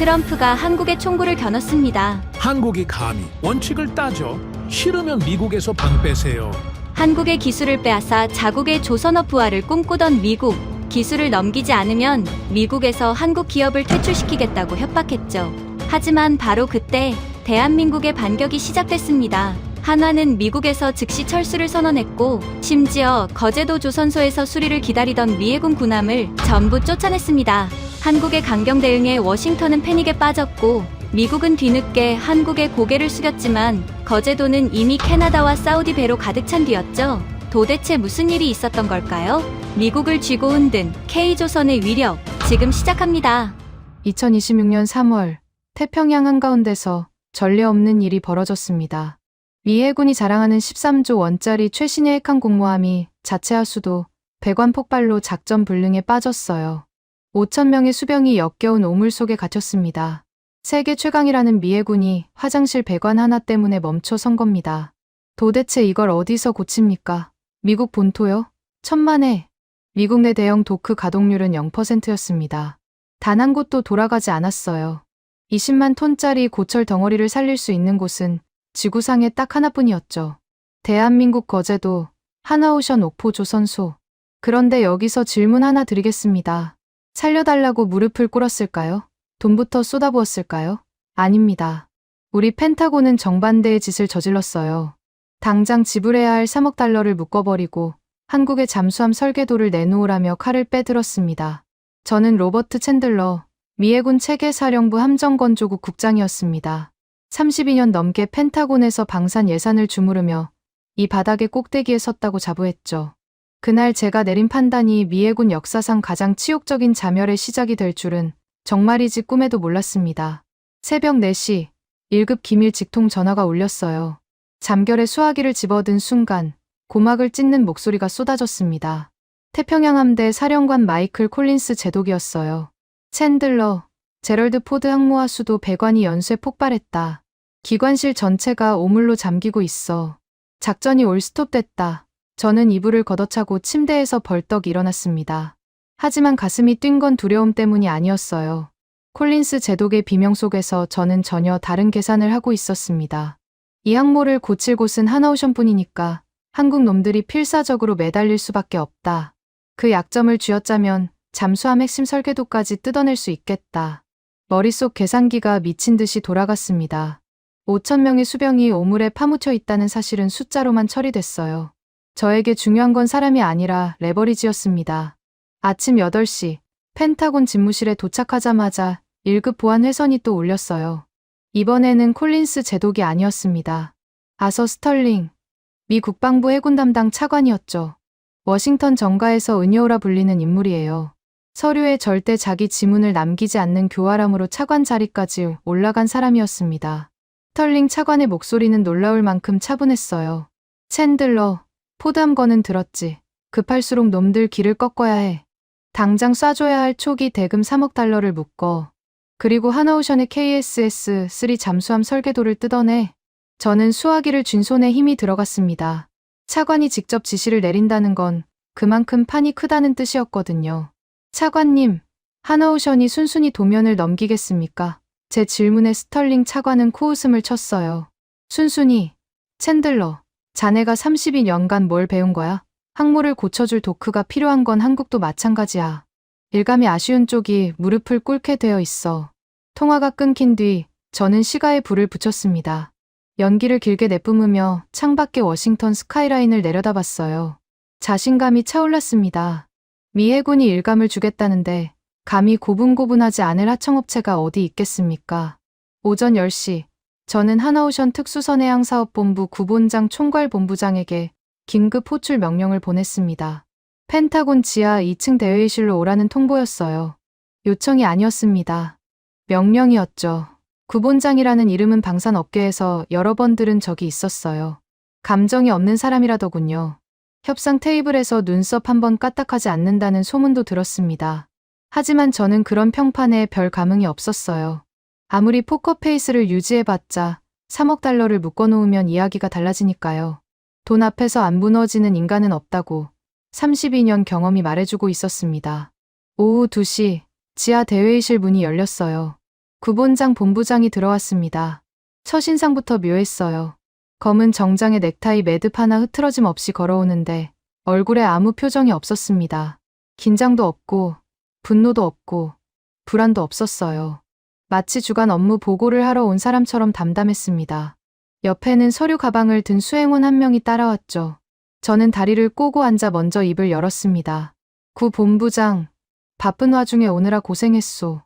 트럼프가 한국에 총구를 겨눴습니다. 한국이 감히 원칙을 따져 싫으면 미국에서 방 빼세요. 한국의 기술을 빼앗아 자국의 조선업 부활을 꿈꾸던 미국. 기술을 넘기지 않으면 미국에서 한국 기업을 퇴출시키겠다고 협박했죠. 하지만 바로 그때 대한민국의 반격이 시작됐습니다. 한화는 미국에서 즉시 철수를 선언했고 심지어 거제도 조선소에서 수리를 기다리던 미해군 군함을 전부 쫓아냈습니다. 한국의 강경 대응에 워싱턴은 패닉에 빠졌고 미국은 뒤늦게 한국에 고개를 숙였지만 거제도는 이미 캐나다와 사우디 배로 가득 찬 뒤였죠. 도대체 무슨 일이 있었던 걸까요? 미국을 쥐고 흔든 K조선의 위력, 지금 시작합니다. 2026년 3월 태평양 한가운데서 전례 없는 일이 벌어졌습니다. 미 해군이 자랑하는 13조 원짜리 최신의 핵항공모함이 자체하 수도 배관 폭발로 작전 불능에 빠졌어요. 5,000명의 수병이 역겨운 오물 속에 갇혔습니다. 세계 최강이라는 미 해군이 화장실 배관 하나 때문에 멈춰 선 겁니다. 도대체 이걸 어디서 고칩니까? 미국 본토요? 천만에. 미국 내 대형 도크 가동률은 0%였습니다. 단 한 곳도 돌아가지 않았어요. 20만 톤짜리 고철 덩어리를 살릴 수 있는 곳은 지구상에 딱 하나뿐이었죠. 대한민국 거제도, 하나오션 옥포 조선소. 그런데 여기서 질문 하나 드리겠습니다. 살려달라고 무릎을 꿇었을까요? 돈부터 쏟아부었을까요? 아닙니다. 우리 펜타곤은 정반대의 짓을 저질렀어요. 당장 지불해야 할 3억 달러를 묶어버리고 한국의 잠수함 설계도를 내놓으라며 칼을 빼들었습니다. 저는 로버트 챈들러, 미 해군 체계사령부 함정건조국 국장이었습니다. 32년 넘게 펜타곤에서 방산 예산을 주무르며 이 바닥의 꼭대기에 섰다고 자부했죠. 그날 제가 내린 판단이 미 해군 역사상 가장 치욕적인 자멸의 시작이 될 줄은 정말이지 꿈에도 몰랐습니다. 새벽 4시 1급 기밀 직통 전화가 울렸어요. 잠결에 수화기를 집어든 순간 고막을 찢는 목소리가 쏟아졌습니다. 태평양 함대 사령관 마이클 콜린스 제독이었어요. 챈들러, 제럴드 포드 항모하 수도 배관이 연쇄 폭발했다. 기관실 전체가 오물로 잠기고 있어. 작전이 올스톱됐다. 저는 이불을 걷어차고 침대에서 벌떡 일어났습니다. 하지만 가슴이 뛴 건 두려움 때문이 아니었어요. 콜린스 제독의 비명 속에서 저는 전혀 다른 계산을 하고 있었습니다. 이 항모를 고칠 곳은 하나오션뿐이니까 한국 놈들이 필사적으로 매달릴 수밖에 없다. 그 약점을 쥐어짜면 잠수함 핵심 설계도까지 뜯어낼 수 있겠다. 머릿속 계산기가 미친 듯이 돌아갔습니다. 5,000명의 수병이 오물에 파묻혀 있다는 사실은 숫자로만 처리됐어요. 저에게 중요한 건 사람이 아니라 레버리지였습니다. 아침 8시 펜타곤 집무실에 도착하자마자 1급 보안 회선이 또 울렸어요. 이번에는 콜린스 제독이 아니었습니다. 아서 스털링, 미 국방부 해군 담당 차관이었죠. 워싱턴 정가에서 은여우라 불리는 인물이에요. 서류에 절대 자기 지문을 남기지 않는 교활함으로 차관 자리까지 올라간 사람이었습니다. 스털링 차관의 목소리는 놀라울 만큼 차분했어요. 챈들러, 포드함 거는 들었지. 급할수록 놈들 길을 꺾어야 해. 당장 쏴줘야 할 초기 대금 3억 달러를 묶어. 그리고 하나오션의 KSS-3 잠수함 설계도를 뜯어내. 저는 수화기를 쥔 손에 힘이 들어갔습니다. 차관이 직접 지시를 내린다는 건 그만큼 판이 크다는 뜻이었거든요. 차관님, 하나오션이 순순히 도면을 넘기겠습니까? 제 질문에 스털링 차관은 코웃음을 쳤어요. 순순히, 챈들러, 자네가 32년간 뭘 배운 거야? 항모를 고쳐줄 도크가 필요한 건 한국도 마찬가지야. 일감이 아쉬운 쪽이 무릎을 꿇게 되어 있어. 통화가 끊긴 뒤 저는 시가에 불을 붙였습니다. 연기를 길게 내뿜으며 창밖의 워싱턴 스카이라인을 내려다봤어요. 자신감이 차올랐습니다. 미 해군이 일감을 주겠다는데 감히 고분고분하지 않을 하청업체가 어디 있겠습니까? 오전 10시 저는 하나오션 특수선해양사업본부 구본장 총괄본부장에게 긴급 호출 명령을 보냈습니다. 펜타곤 지하 2층 대회의실로 오라는 통보였어요. 요청이 아니었습니다. 명령이었죠. 구본장이라는 이름은 방산업계에서 여러 번 들은 적이 있었어요. 감정이 없는 사람이라더군요. 협상 테이블에서 눈썹 한 번 까딱하지 않는다는 소문도 들었습니다. 하지만 저는 그런 평판에 별 감흥이 없었어요. 아무리 포커페이스를 유지해봤자 3억 달러를 묶어놓으면 이야기가 달라지니까요. 돈 앞에서 안 무너지는 인간은 없다고 32년 경험이 말해주고 있었습니다. 오후 2시 지하 대회의실 문이 열렸어요. 구본장 본부장이 들어왔습니다. 첫인상부터 묘했어요. 검은 정장에 넥타이 매듭 하나 흐트러짐 없이 걸어오는데 얼굴에 아무 표정이 없었습니다. 긴장도 없고 분노도 없고 불안도 없었어요. 마치 주간 업무 보고를 하러 온 사람처럼 담담했습니다. 옆에는 서류 가방을 든 수행원 한 명이 따라왔죠. 저는 다리를 꼬고 앉아 먼저 입을 열었습니다. 구 본부장, 바쁜 와중에 오느라 고생했소.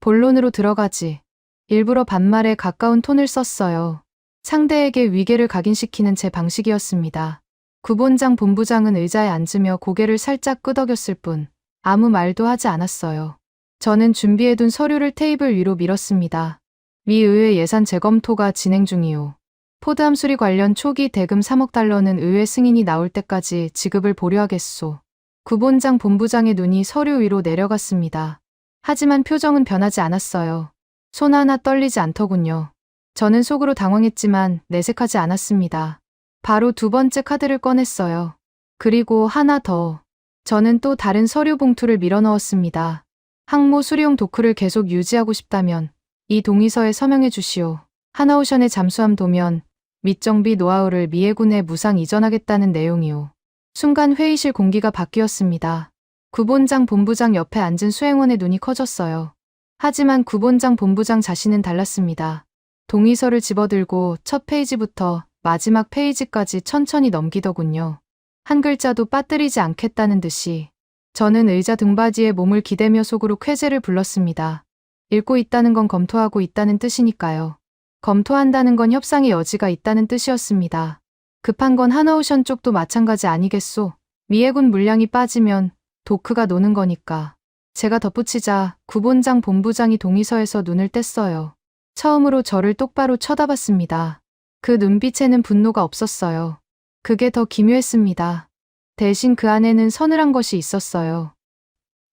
본론으로 들어가지. 일부러 반말에 가까운 톤을 썼어요. 상대에게 위계를 각인시키는 제 방식이었습니다. 구본장 본부장은 의자에 앉으며 고개를 살짝 끄덕였을 뿐 아무 말도 하지 않았어요. 저는 준비해둔 서류를 테이블 위로 밀었습니다. 미 의회 예산 재검토가 진행 중이오. 포드 함수리 관련 초기 대금 3억 달러는 의회 승인이 나올 때까지 지급을 보류하겠소. 구본장 본부장의 눈이 서류 위로 내려갔습니다. 하지만 표정은 변하지 않았어요. 손 하나 떨리지 않더군요. 저는 속으로 당황했지만 내색하지 않았습니다. 바로 두 번째 카드를 꺼냈어요. 그리고 하나 더. 저는 또 다른 서류 봉투를 밀어넣었습니다. 항모 수리용 도크를 계속 유지하고 싶다면 이 동의서에 서명해 주시오. 하나오션의 잠수함 도면 및 정비 노하우를 미해군에 무상 이전하겠다는 내용이오. 순간 회의실 공기가 바뀌었습니다. 구본장 본부장 옆에 앉은 수행원의 눈이 커졌어요. 하지만 구본장 본부장 자신은 달랐습니다. 동의서를 집어들고 첫 페이지부터 마지막 페이지까지 천천히 넘기더군요. 한 글자도 빠뜨리지 않겠다는 듯이. 저는 의자 등받이에 몸을 기대며 속으로 쾌재를 불렀습니다. 읽고 있다는 건 검토하고 있다는 뜻이니까요. 검토한다는 건 협상의 여지가 있다는 뜻이었습니다. 급한 건 하나오션 쪽도 마찬가지 아니겠소? 미해군 물량이 빠지면 도크가 노는 거니까. 제가 덧붙이자 구본장 본부장이 동의서에서 눈을 뗐어요. 처음으로 저를 똑바로 쳐다봤습니다. 그 눈빛에는 분노가 없었어요. 그게 더 기묘했습니다. 대신 그 안에는 서늘한 것이 있었어요.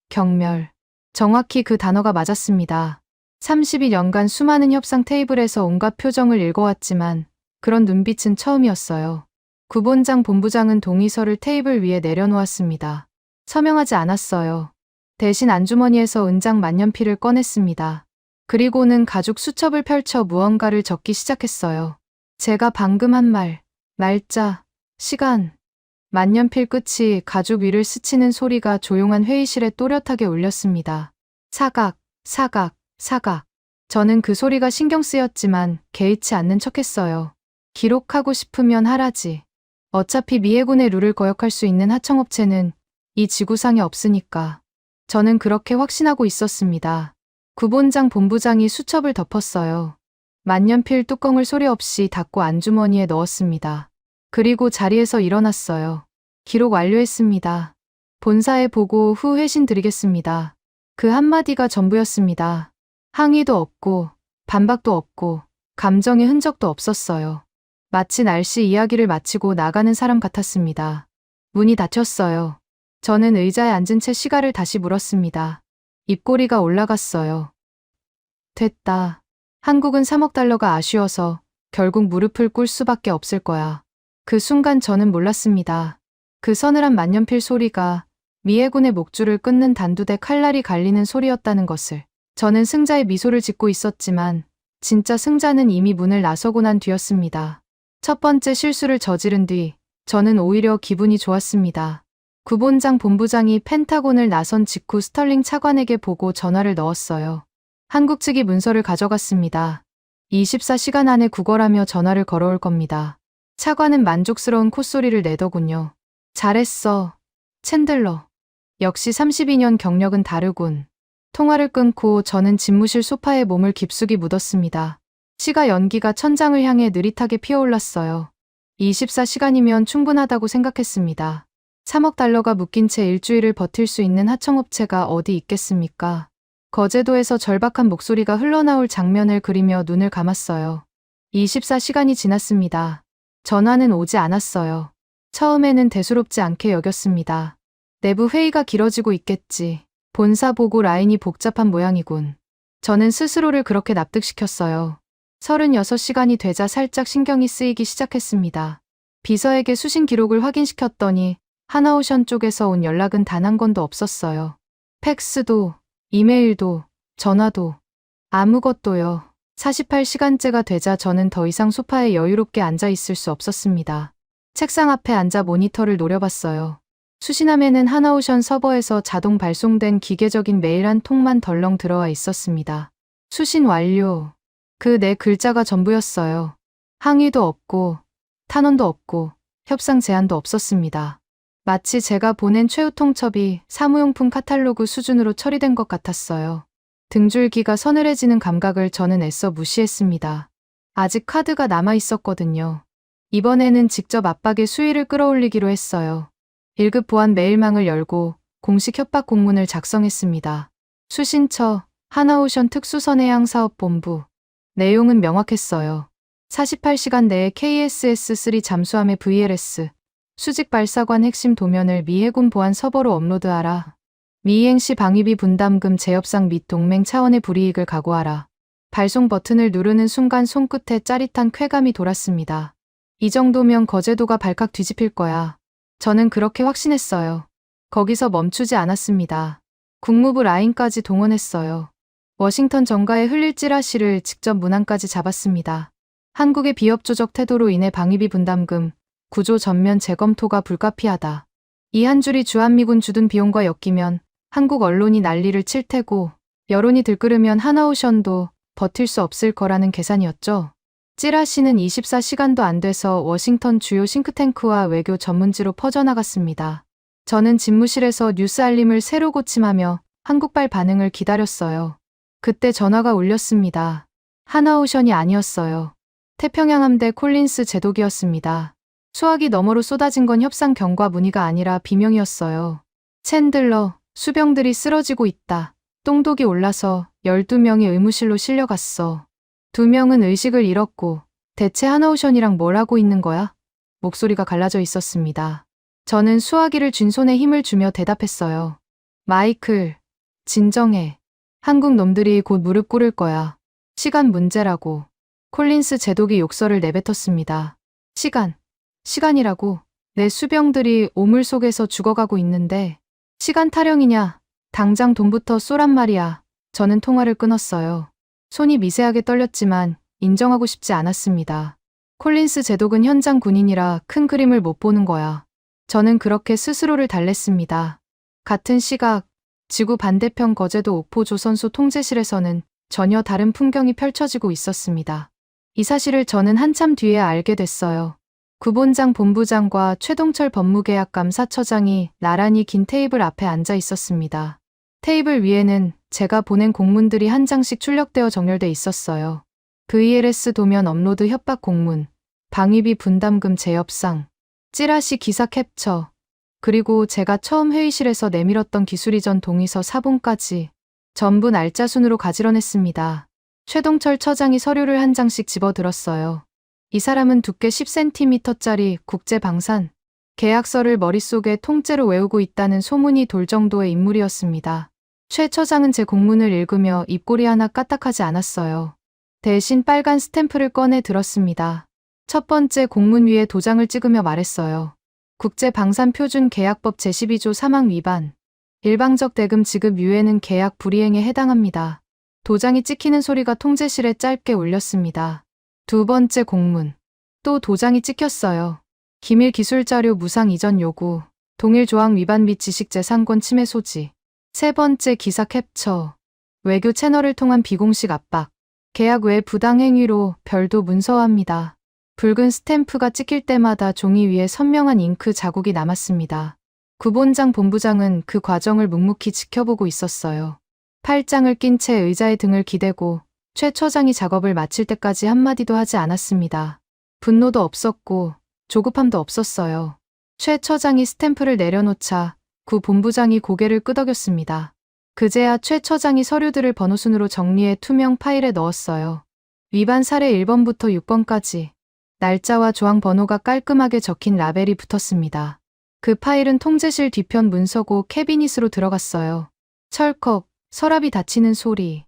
경멸. 정확히 그 단어가 맞았습니다. 32년간 수많은 협상 테이블에서 온갖 표정을 읽어왔지만 그런 눈빛은 처음이었어요. 구본장 본부장은 동의서를 테이블 위에 내려놓았습니다. 서명하지 않았어요. 대신 안주머니에서 은장 만년필을 꺼냈습니다. 그리고는 가죽 수첩을 펼쳐 무언가를 적기 시작했어요. 제가 방금 한 말, 날짜, 시간. 만년필 끝이 가죽 위를 스치는 소리가 조용한 회의실에 또렷하게 울렸습니다. 사각, 사각, 사각. 저는 그 소리가 신경 쓰였지만 개의치 않는 척했어요. 기록하고 싶으면 하라지. 어차피 미해군의 룰을 거역할 수 있는 하청업체는 이 지구상에 없으니까. 저는 그렇게 확신하고 있었습니다. 구본장 본부장이 수첩을 덮었어요. 만년필 뚜껑을 소리 없이 닫고 안주머니에 넣었습니다. 그리고 자리에서 일어났어요. 기록 완료했습니다. 본사에 보고 후 회신 드리겠습니다. 그 한마디가 전부였습니다. 항의도 없고 반박도 없고 감정의 흔적도 없었어요. 마치 날씨 이야기를 마치고 나가는 사람 같았습니다. 문이 닫혔어요. 저는 의자에 앉은 채 시간을 다시 물었습니다. 입꼬리가 올라갔어요. 됐다. 한국은 3억 달러가 아쉬워서 결국 무릎을 꿇을 수밖에 없을 거야. 그 순간 저는 몰랐습니다. 그 서늘한 만년필 소리가 미해군의 목줄을 끊는 단두대 칼날이 갈리는 소리였다는 것을. 저는 승자의 미소를 짓고 있었지만 진짜 승자는 이미 문을 나서고 난 뒤였습니다. 첫 번째 실수를 저지른 뒤 저는 오히려 기분이 좋았습니다. 구본장 본부장이 펜타곤을 나선 직후 스털링 차관에게 보고 전화를 넣었어요. 한국 측이 문서를 가져갔습니다. 24시간 안에 구걸하며 전화를 걸어올 겁니다. 차관은 만족스러운 콧소리를 내더군요. 잘했어, 챈들러. 역시 32년 경력은 다르군. 통화를 끊고 저는 집무실 소파에 몸을 깊숙이 묻었습니다. 시가 연기가 천장을 향해 느릿하게 피어올랐어요. 24시간이면 충분하다고 생각했습니다. 3억 달러가 묶인 채 일주일을 버틸 수 있는 하청업체가 어디 있겠습니까? 거제도에서 절박한 목소리가 흘러나올 장면을 그리며 눈을 감았어요. 24시간이 지났습니다. 전화는 오지 않았어요. 처음에는 대수롭지 않게 여겼습니다. 내부 회의가 길어지고 있겠지. 본사 보고 라인이 복잡한 모양이군. 저는 스스로를 그렇게 납득시켰어요. 36시간이 되자 살짝 신경이 쓰이기 시작했습니다. 비서에게 수신 기록을 확인시켰더니 하나오션 쪽에서 온 연락은 단 한 건도 없었어요. 팩스도, 이메일도, 전화도. 아무것도요. 48시간째가 되자 저는 더 이상 소파에 여유롭게 앉아 있을 수 없었습니다. 책상 앞에 앉아 모니터를 노려봤어요. 수신함에는 하나오션 서버에서 자동 발송된 기계적인 메일 한 통만 덜렁 들어와 있었습니다. 수신 완료. 그 네 글자가 전부였어요. 항의도 없고, 탄원도 없고, 협상 제안도 없었습니다. 마치 제가 보낸 최후 통첩이 사무용품 카탈로그 수준으로 처리된 것 같았어요. 등줄기가 서늘해지는 감각을 저는 애써 무시했습니다. 아직 카드가 남아 있었거든요. 이번에는 직접 압박의 수위를 끌어올리기로 했어요. 1급 보안 메일망을 열고 공식 협박 공문을 작성했습니다. 수신처 하나오션 특수선해양사업본부. 내용은 명확했어요. 48시간 내에 KSS3 잠수함의 VLS 수직 발사관 핵심 도면을 미 해군 보안 서버로 업로드하라. 미이행 시 방위비 분담금 재협상 및 동맹 차원의 불이익을 각오하라. 발송 버튼을 누르는 순간 손끝에 짜릿한 쾌감이 돌았습니다. 이 정도면 거제도가 발칵 뒤집힐 거야. 저는 그렇게 확신했어요. 거기서 멈추지 않았습니다. 국무부 라인까지 동원했어요. 워싱턴 정가에 흘릴 찌라시를 직접 문안까지 잡았습니다. 한국의 비협 조적 태도로 인해 방위비 분담금, 구조 전면 재검토가 불가피하다. 이 한 줄이 주한미군 주둔 비용과 엮이면 한국 언론이 난리를 칠 테고 여론이 들끓으면 하나오션도 버틸 수 없을 거라는 계산이었죠. 찌라시는 24시간도 안 돼서 워싱턴 주요 싱크탱크와 외교 전문지로 퍼져나갔습니다. 저는 집무실에서 뉴스 알림을 새로 고침하며 한국발 반응을 기다렸어요. 그때 전화가 울렸습니다. 하나오션이 아니었어요. 태평양 함대 콜린스 제독이었습니다. 수화기 너머로 쏟아진 건 협상 경과 문의가 아니라 비명이었어요. 챈들러, 수병들이 쓰러지고 있다. 똥독이 올라서 12명이 의무실로 실려갔어. 2명은 의식을 잃었고 대체 하나오션이랑 뭘 하고 있는 거야? 목소리가 갈라져 있었습니다. 저는 수화기를 쥔 손에 힘을 주며 대답했어요. 마이클, 진정해. 한국 놈들이 곧 무릎 꿇을 거야. 시간 문제라고. 콜린스 제독이 욕설을 내뱉었습니다. 시간이라고. 내 수병들이 오물 속에서 죽어가고 있는데 시간 타령이냐. 당장 돈부터 쏘란 말이야. 저는 통화를 끊었어요. 손이 미세하게 떨렸지만 인정하고 싶지 않았습니다. 콜린스 제독은 현장 군인이라 큰 그림을 못 보는 거야. 저는 그렇게 스스로를 달랬습니다. 같은 시각 지구 반대편 거제도 옥포 조선소 통제실에서는 전혀 다른 풍경이 펼쳐지고 있었습니다. 이 사실을 저는 한참 뒤에 알게 됐어요. 구본장 본부장과 최동철 법무계약 감사처장이 나란히 긴 테이블 앞에 앉아 있었습니다. 테이블 위에는 제가 보낸 공문들이 한 장씩 출력되어 정렬돼 있었어요. VLS 도면 업로드 협박 공문, 방위비 분담금 재협상, 찌라시 기사 캡처, 그리고 제가 처음 회의실에서 내밀었던 기술이전 동의서 사본까지 전부 날짜 순으로 가지런했습니다. 최동철 처장이 서류를 한 장씩 집어들었어요. 이 사람은 두께 10cm짜리 국제방산 계약서를 머릿속에 통째로 외우고 있다는 소문이 돌 정도의 인물이었습니다. 최 처장은 제 공문을 읽으며 입꼬리 하나 까딱하지 않았어요. 대신 빨간 스탬프를 꺼내 들었습니다. 첫 번째 공문 위에 도장을 찍으며 말했어요. 국제방산표준계약법 제12조 사망 위반. 일방적 대금 지급 유예는 계약 불이행에 해당합니다. 도장이 찍히는 소리가 통제실에 짧게 울렸습니다. 두 번째 공문. 또 도장이 찍혔어요. 기밀 기술자료 무상 이전 요구. 동일 조항 위반 및 지식재산권 침해 소지. 세 번째 기사 캡처. 외교 채널을 통한 비공식 압박. 계약 외 부당 행위로 별도 문서화합니다. 붉은 스탬프가 찍힐 때마다 종이 위에 선명한 잉크 자국이 남았습니다. 구본장 본부장은 그 과정을 묵묵히 지켜보고 있었어요. 팔짱을 낀 채 의자에 등을 기대고 최 처장이 작업을 마칠 때까지 한마디도 하지 않았습니다. 분노도 없었고 조급함도 없었어요. 최 처장이 스탬프를 내려놓자 구 본부장이 고개를 끄덕였습니다. 그제야 최 처장이 서류들을 번호순으로 정리해 투명 파일에 넣었어요. 위반 사례 1번부터 6번까지 날짜와 조항 번호가 깔끔하게 적힌 라벨이 붙었습니다. 그 파일은 통제실 뒤편 문서고 캐비닛으로 들어갔어요. 철컥, 서랍이 닫히는 소리.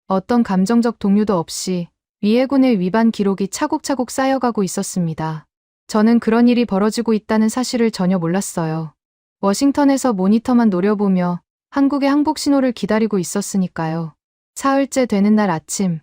어떤 감정적 동요도 없이 위해군의 위반 기록이 차곡차곡 쌓여가고 있었습니다. 저는 그런 일이 벌어지고 있다는 사실을 전혀 몰랐어요. 워싱턴에서 모니터만 노려보며 한국의 항복 신호를 기다리고 있었으니까요. 사흘째 되는 날 아침,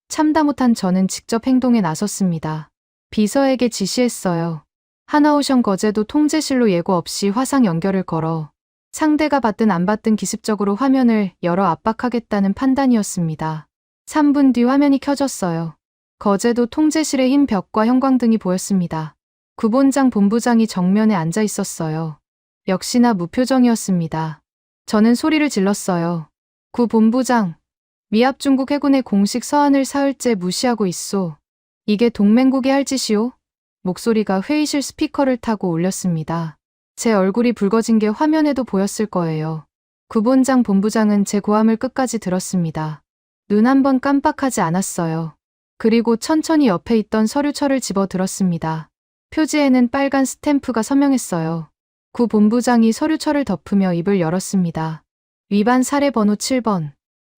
참다 못한 저는 직접 행동에 나섰습니다. 비서에게 지시했어요. 하나오션 거제도 통제실로 예고 없이 화상 연결을 걸어 상대가 받든 안 받든 기습적으로 화면을 열어 압박하겠다는 판단이었습니다. 3분 뒤 화면이 켜졌어요. 거제도 통제실의 흰 벽과 형광등이 보였습니다. 구본장 본부장이 정면에 앉아 있었어요. 역시나 무표정이었습니다. 저는 소리를 질렀어요. 구 본부장, 미합 중국 해군의 공식 서한을 사흘째 무시하고 있소. 이게 동맹국이 할 짓이오? 목소리가 회의실 스피커를 타고 울렸습니다. 제 얼굴이 붉어진 게 화면에도 보였을 거예요. 구본장 본부장은 제 고함을 끝까지 들었습니다. 눈 한 번 깜빡하지 않았어요. 그리고 천천히 옆에 있던 서류철을 집어 들었습니다. 표지에는 빨간 스탬프가 서명했어요. 구 본부장이 서류철을 덮으며 입을 열었습니다. 위반 사례 번호 7번.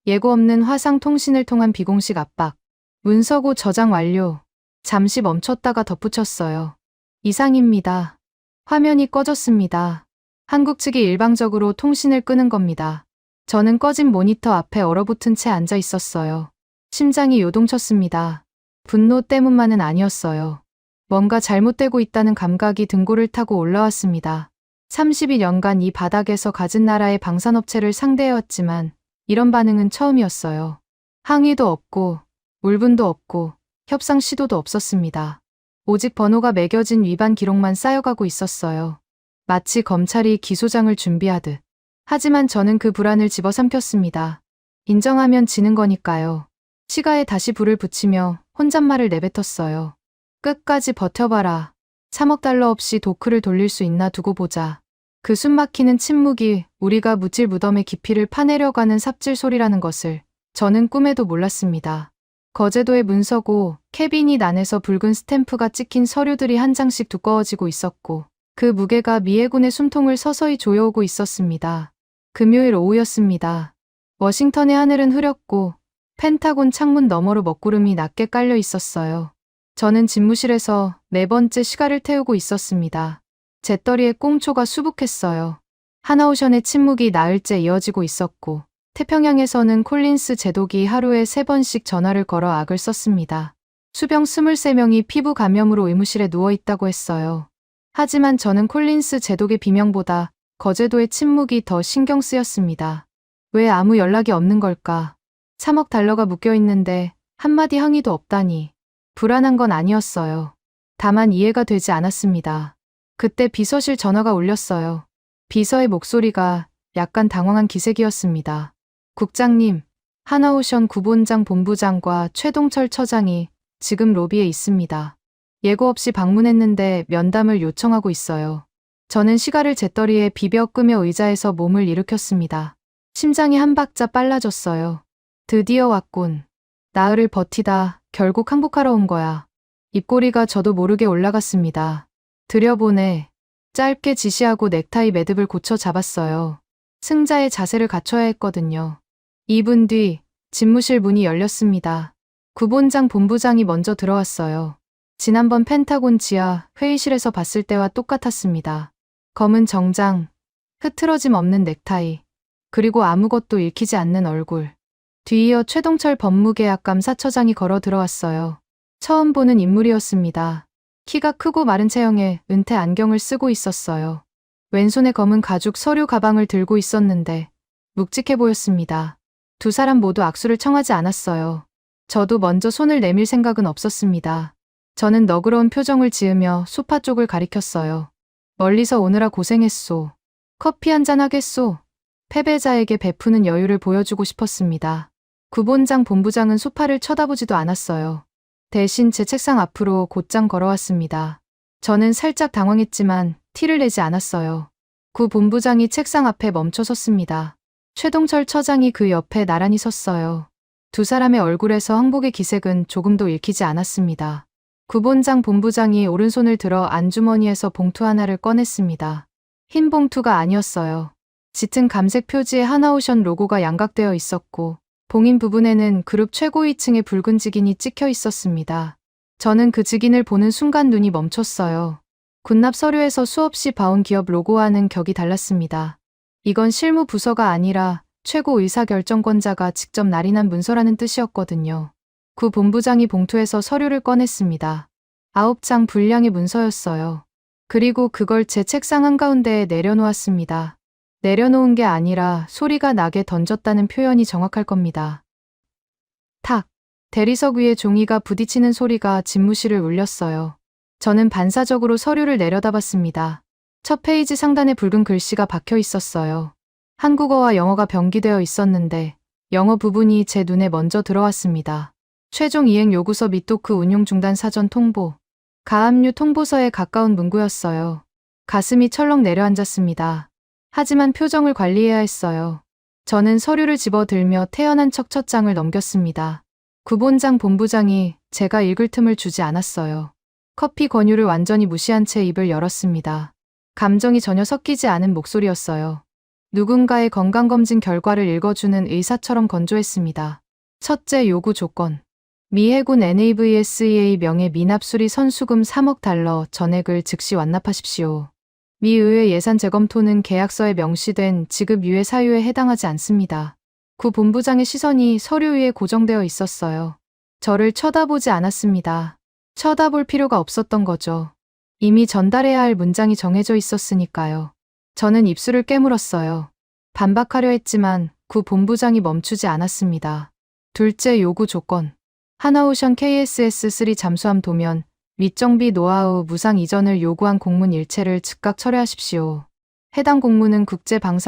예고 없는 화상 통신을 통한 비공식 압박. 문서고 저장 완료. 잠시 멈췄다가 덧붙였어요. 이상입니다. 화면이 꺼졌습니다. 한국 측이 일방적으로 통신을 끄는 겁니다. 저는 꺼진 모니터 앞에 얼어붙은 채 앉아 있었어요. 심장이 요동쳤습니다. 분노 때문만은 아니었어요. 뭔가 잘못되고 있다는 감각이 등골을 타고 올라왔습니다. 30여년간 이 바닥에서 가진 나라의 방산업체를 상대해왔지만 이런 반응은 처음이었어요. 항의도 없고 울분도 없고 협상 시도도 없었습니다. 오직 번호가 매겨진 위반 기록만 쌓여가고 있었어요. 마치 검찰이 기소장을 준비하듯. 하지만 저는 그 불안을 집어삼켰습니다. 인정하면 지는 거니까요. 시가에 다시 불을 붙이며 혼잣말을 내뱉었어요. 끝까지 버텨봐라. 3억 달러 없이 도크를 돌릴 수 있나 두고 보자. 그 숨막히는 침묵이 우리가 묻질 무덤의 깊이를 파내려가는 삽질 소리라는 것을 저는 꿈에도 몰랐습니다. 거제도의 문서고 캐비닛 안에서 붉은 스탬프가 찍힌 서류들이 한 장씩 두꺼워지고 있었고 그 무게가 미해군의 숨통을 서서히 조여오고 있었습니다. 금요일 오후였습니다. 워싱턴의 하늘은 흐렸고 펜타곤 창문 너머로 먹구름이 낮게 깔려 있었어요. 저는 집무실에서 네 번째 시간을 태우고 있었습니다. 재떨이에 꽁초가 수북했어요. 하나오션의 침묵이 나흘째 이어지고 있었고 태평양에서는 콜린스 제독이 하루에 3번씩 전화를 걸어 악을 썼습니다. 수병 23명이 피부 감염으로 의무실에 누워있다고 했어요. 하지만 저는 콜린스 제독의 비명보다 거제도의 침묵이 더 신경 쓰였습니다. 왜 아무 연락이 없는 걸까? 3억 달러가 묶여있는데 한마디 항의도 없다니. 불안한 건 아니었어요. 다만 이해가 되지 않았습니다. 그때 비서실 전화가 울렸어요. 비서의 목소리가 약간 당황한 기색이었습니다. 국장님, 하나오션 구본장 본부장과 최동철 처장이 지금 로비에 있습니다. 예고 없이 방문했는데 면담을 요청하고 있어요. 저는 시가를 재떨이에 비벼 끄며 의자에서 몸을 일으켰습니다. 심장이 한 박자 빨라졌어요. 드디어 왔군. 나흘을 버티다 결국 항복하러 온 거야. 입꼬리가 저도 모르게 올라갔습니다. 들여보내. 짧게 지시하고 넥타이 매듭을 고쳐 잡았어요. 승자의 자세를 갖춰야 했거든요. 2분 뒤 집무실 문이 열렸습니다. 구본장 본부장이 먼저 들어왔어요. 지난번 펜타곤 지하 회의실에서 봤을 때와 똑같았습니다. 검은 정장, 흐트러짐 없는 넥타이, 그리고 아무것도 읽히지 않는 얼굴. 뒤이어 최동철 법무계약 감사처장이 걸어 들어왔어요. 처음 보는 인물이었습니다. 키가 크고 마른 체형에 은퇴 안경을 쓰고 있었어요. 왼손에 검은 가죽 서류 가방을 들고 있었는데 묵직해 보였습니다. 두 사람 모두 악수를 청하지 않았어요. 저도 먼저 손을 내밀 생각은 없었습니다. 저는 너그러운 표정을 지으며 소파 쪽을 가리켰어요. 멀리서 오느라 고생했소. 커피 한잔 하겠소. 패배자에게 베푸는 여유를 보여주고 싶었습니다. 구본장 본부장은 소파를 쳐다보지도 않았어요. 대신 제 책상 앞으로 곧장 걸어왔습니다. 저는 살짝 당황했지만 티를 내지 않았어요. 구 본부장이 책상 앞에 멈춰 섰습니다. 최동철 처장이 그 옆에 나란히 섰어요. 두 사람의 얼굴에서 항복의 기색은 조금도 읽히지 않았습니다. 구본장 본부장이 오른손을 들어 안주머니에서 봉투 하나를 꺼냈습니다. 흰 봉투가 아니었어요. 짙은 감색 표지에 하나오션 로고가 양각되어 있었고 봉인 부분에는 그룹 최고위층의 붉은 직인이 찍혀 있었습니다. 저는 그 직인을 보는 순간 눈이 멈췄어요. 군납 서류에서 수없이 봐온 기업 로고와는 격이 달랐습니다. 이건 실무 부서가 아니라 최고 의사결정권자가 직접 날인한 문서라는 뜻이었거든요. 구 본부장이 봉투에서 서류를 꺼냈습니다. 9장 분량의 문서였어요. 그리고 그걸 제 책상 한가운데에 내려놓았습니다. 내려놓은 게 아니라 소리가 나게 던졌다는 표현이 정확할 겁니다. 탁! 대리석 위에 종이가 부딪히는 소리가 집무실을 울렸어요. 저는 반사적으로 서류를 내려다봤습니다. 첫 페이지 상단에 붉은 글씨가 박혀 있었어요. 한국어와 영어가 병기되어 있었는데 영어 부분이 제 눈에 먼저 들어왔습니다. 최종 이행 요구서 및 도크 운용 중단 사전 통보. 가압류 통보서에 가까운 문구였어요. 가슴이 철렁 내려앉았습니다. 하지만 표정을 관리해야 했어요. 저는 서류를 집어들며 태연한 척 첫 장을 넘겼습니다. 구본장 본부장이 제가 읽을 틈을 주지 않았어요. 커피 권유를 완전히 무시한 채 입을 열었습니다. 감정이 전혀 섞이지 않은 목소리였어요. 누군가의 건강검진 결과를 읽어주는 의사처럼 건조했습니다. 첫째 요구 조건. 미 해군 NAVSEA 명예 미납 수리 선수금 3억 달러 전액을 즉시 완납하십시오. 미 의회 예산 재검토는 계약서에 명시된 지급 유예 사유에 해당하지 않습니다. 구 본부장의 시선이 서류 위에 고정되어 있었어요. 저를 쳐다보지 않았습니다. 쳐다볼 필요가 없었던 거죠. 이미 전달해야 할 문장이 정해져 있었으니까요. 저는 입술을 깨물었어요. 반박하려 했지만 구 본부장이 멈추지 않았습니다. 둘째 요구 조건. 하나오션 KSS-3 잠수함 도면 및 정비 노하우 무상 이전을 요구한 공문 일체를 즉각 철회하십시오. 해당 공문은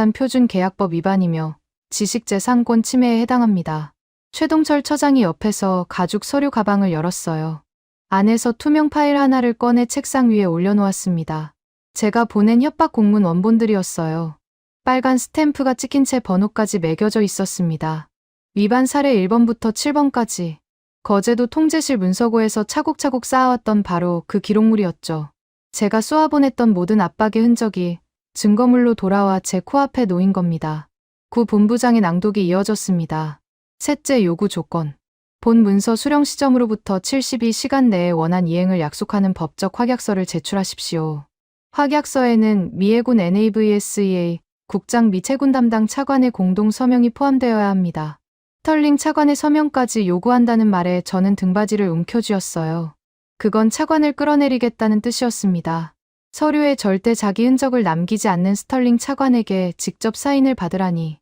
국제방산표준계약법 위반이며 지식재산권 침해에 해당합니다. 최동철 처장이 옆에서 가죽 서류 가방을 열었어요. 안에서 투명 파일 하나를 꺼내 책상 위에 올려놓았습니다. 제가 보낸 협박 공문 원본들이었어요. 빨간 스탬프가 찍힌 채 번호까지 매겨져 있었습니다. 위반 사례 1번부터 7번까지. 거제도 통제실 문서고에서 차곡차곡 쌓아왔던 바로 그 기록물이었죠. 제가 쏘아보냈던 모든 압박의 흔적이 증거물로 돌아와 제 코앞에 놓인 겁니다. 구 본부장의 낭독이 이어졌습니다. 셋째 요구 조건. 본 문서 수령 시점으로부터 72시간 내에 원안 이행을 약속하는 법적 확약서를 제출하십시오. 확약서에는 미 해군 NAVSEA 국장 및 해군 담당 차관의 공동 서명이 포함되어야 합니다. 스털링 차관의 서명까지 요구한다는 말에 저는 등받이를 움켜쥐었어요. 그건 차관을 끌어내리겠다는 뜻이었습니다. 서류에 절대 자기 흔적을 남기지 않는 스털링 차관에게 직접 사인을 받으라니.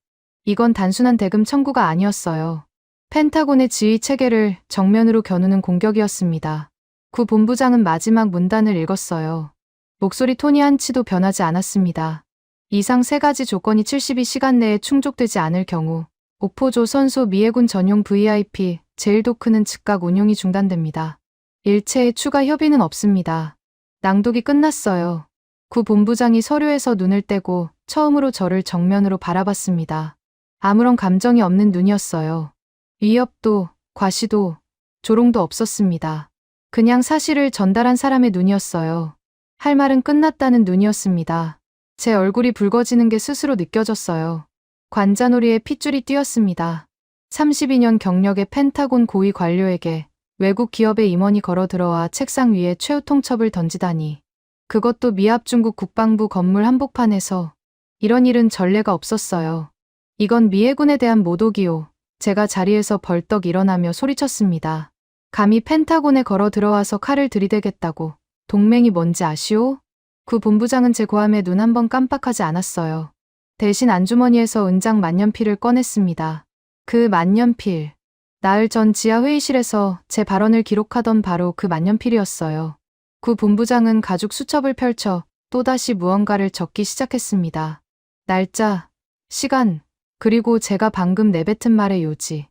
이건 단순한 대금 청구가 아니었어요. 펜타곤의 지휘 체계를 정면으로 겨누는 공격이었습니다. 구 본부장은 마지막 문단을 읽었어요. 목소리 톤이 한치도 변하지 않았습니다. 이상 세 가지 조건이 72시간 내에 충족되지 않을 경우 옥포조 선소 미해군 전용 VIP 제일도크는 즉각 운용이 중단됩니다. 일체의 추가 협의는 없습니다. 낭독이 끝났어요. 구 본부장이 서류에서 눈을 떼고 처음으로 저를 정면으로 바라봤습니다. 아무런 감정이 없는 눈이었어요. 위협도, 과시도, 조롱도 없었습니다. 그냥 사실을 전달한 사람의 눈이었어요. 할 말은 끝났다는 눈이었습니다. 제 얼굴이 붉어지는 게 스스로 느껴졌어요. 관자놀이에 핏줄이 뛰었습니다. 32년 경력의 펜타곤 고위 관료에게 외국 기업의 임원이 걸어 들어와 책상 위에 최후 통첩을 던지다니. 그것도 미합 중국 국방부 건물 한복판에서. 이런 일은 전례가 없었어요. 이건 미 해군에 대한 모독이요. 제가 자리에서 벌떡 일어나며 소리쳤습니다. 감히 펜타곤에 걸어 들어와서 칼을 들이대겠다고. 동맹이 뭔지 아시오? 구 본부장은 제 고함에 눈 한 번 깜빡하지 않았어요. 대신 안주머니에서 은장 만년필을 꺼냈습니다. 그 만년필. 나흘 전 지하 회의실에서 제 발언을 기록하던 바로 그 만년필이었어요. 구 본부장은 가죽 수첩을 펼쳐 또다시 무언가를 적기 시작했습니다. 날짜, 시간, 그리고 제가 방금 내뱉은 말의 요지.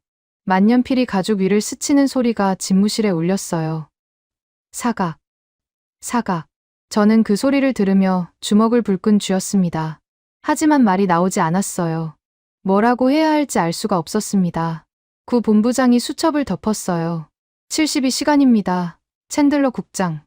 만년필이 가죽 위를 스치는 소리가 집무실에 울렸어요. 사각, 사각. 저는 그 소리를 들으며 주먹을 불끈 쥐었습니다. 하지만 말이 나오지 않았어요. 뭐라고 해야 할지 알 수가 없었습니다. 구 본부장이 수첩을 덮었어요. 72시간입니다. 챈들러 국장.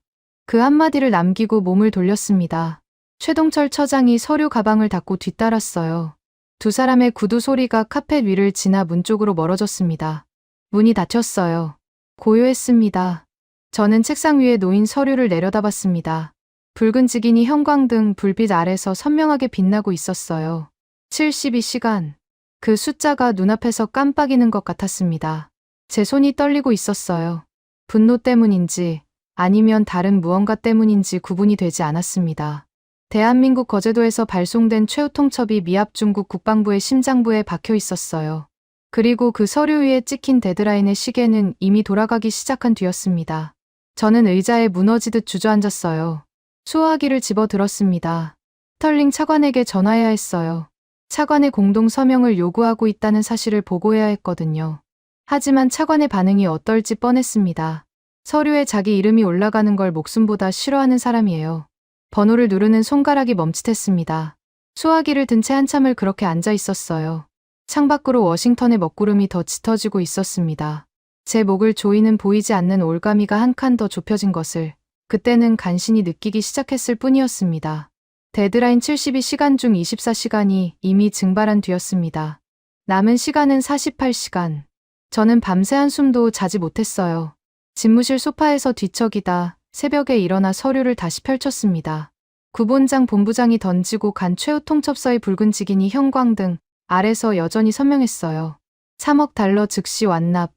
그 한마디를 남기고 몸을 돌렸습니다. 최동철 처장이 서류 가방을 닫고 뒤따랐어요. 두 사람의 구두 소리가 카펫 위를 지나 문 쪽으로 멀어졌습니다. 문이 닫혔어요. 고요했습니다. 저는 책상 위에 놓인 서류를 내려다봤습니다. 붉은 직인이 형광등 불빛 아래서 선명하게 빛나고 있었어요. 72시간. 그 숫자가 눈앞에서 깜빡이는 것 같았습니다. 제 손이 떨리고 있었어요. 분노 때문인지 아니면 다른 무언가 때문인지 구분이 되지 않았습니다. 대한민국 거제도에서 발송된 최후 통첩이 미합 중국 국방부의 심장부에 박혀 있었어요. 그리고 그 서류 위에 찍힌 데드라인의 시계는 이미 돌아가기 시작한 뒤였습니다. 저는 의자에 무너지듯 주저앉았어요. 수화기를 집어들었습니다. 스털링 차관에게 전화해야 했어요. 차관의 공동 서명을 요구하고 있다는 사실을 보고해야 했거든요. 하지만 차관의 반응이 어떨지 뻔했습니다. 서류에 자기 이름이 올라가는 걸 목숨보다 싫어하는 사람이에요. 번호를 누르는 손가락이 멈칫했습니다. 수화기를 든 채 한참을 그렇게 앉아 있었어요. 창밖으로 워싱턴의 먹구름이 더 짙어지고 있었습니다. 제 목을 조이는 보이지 않는 올가미가 한 칸 더 좁혀진 것을 그때는 간신히 느끼기 시작했을 뿐이었습니다. 데드라인 72시간 중 24시간이 이미 증발한 뒤였습니다. 남은 시간은 48시간. 저는 밤새 한숨도 자지 못했어요. 집무실 소파에서 뒤척이다 새벽에 일어나 서류를 다시 펼쳤습니다. 구본장 본부장이 던지고 간 최후 통첩서의 붉은 직인이 형광등 아래서 여전히 선명했어요. 3억 달러 즉시 완납,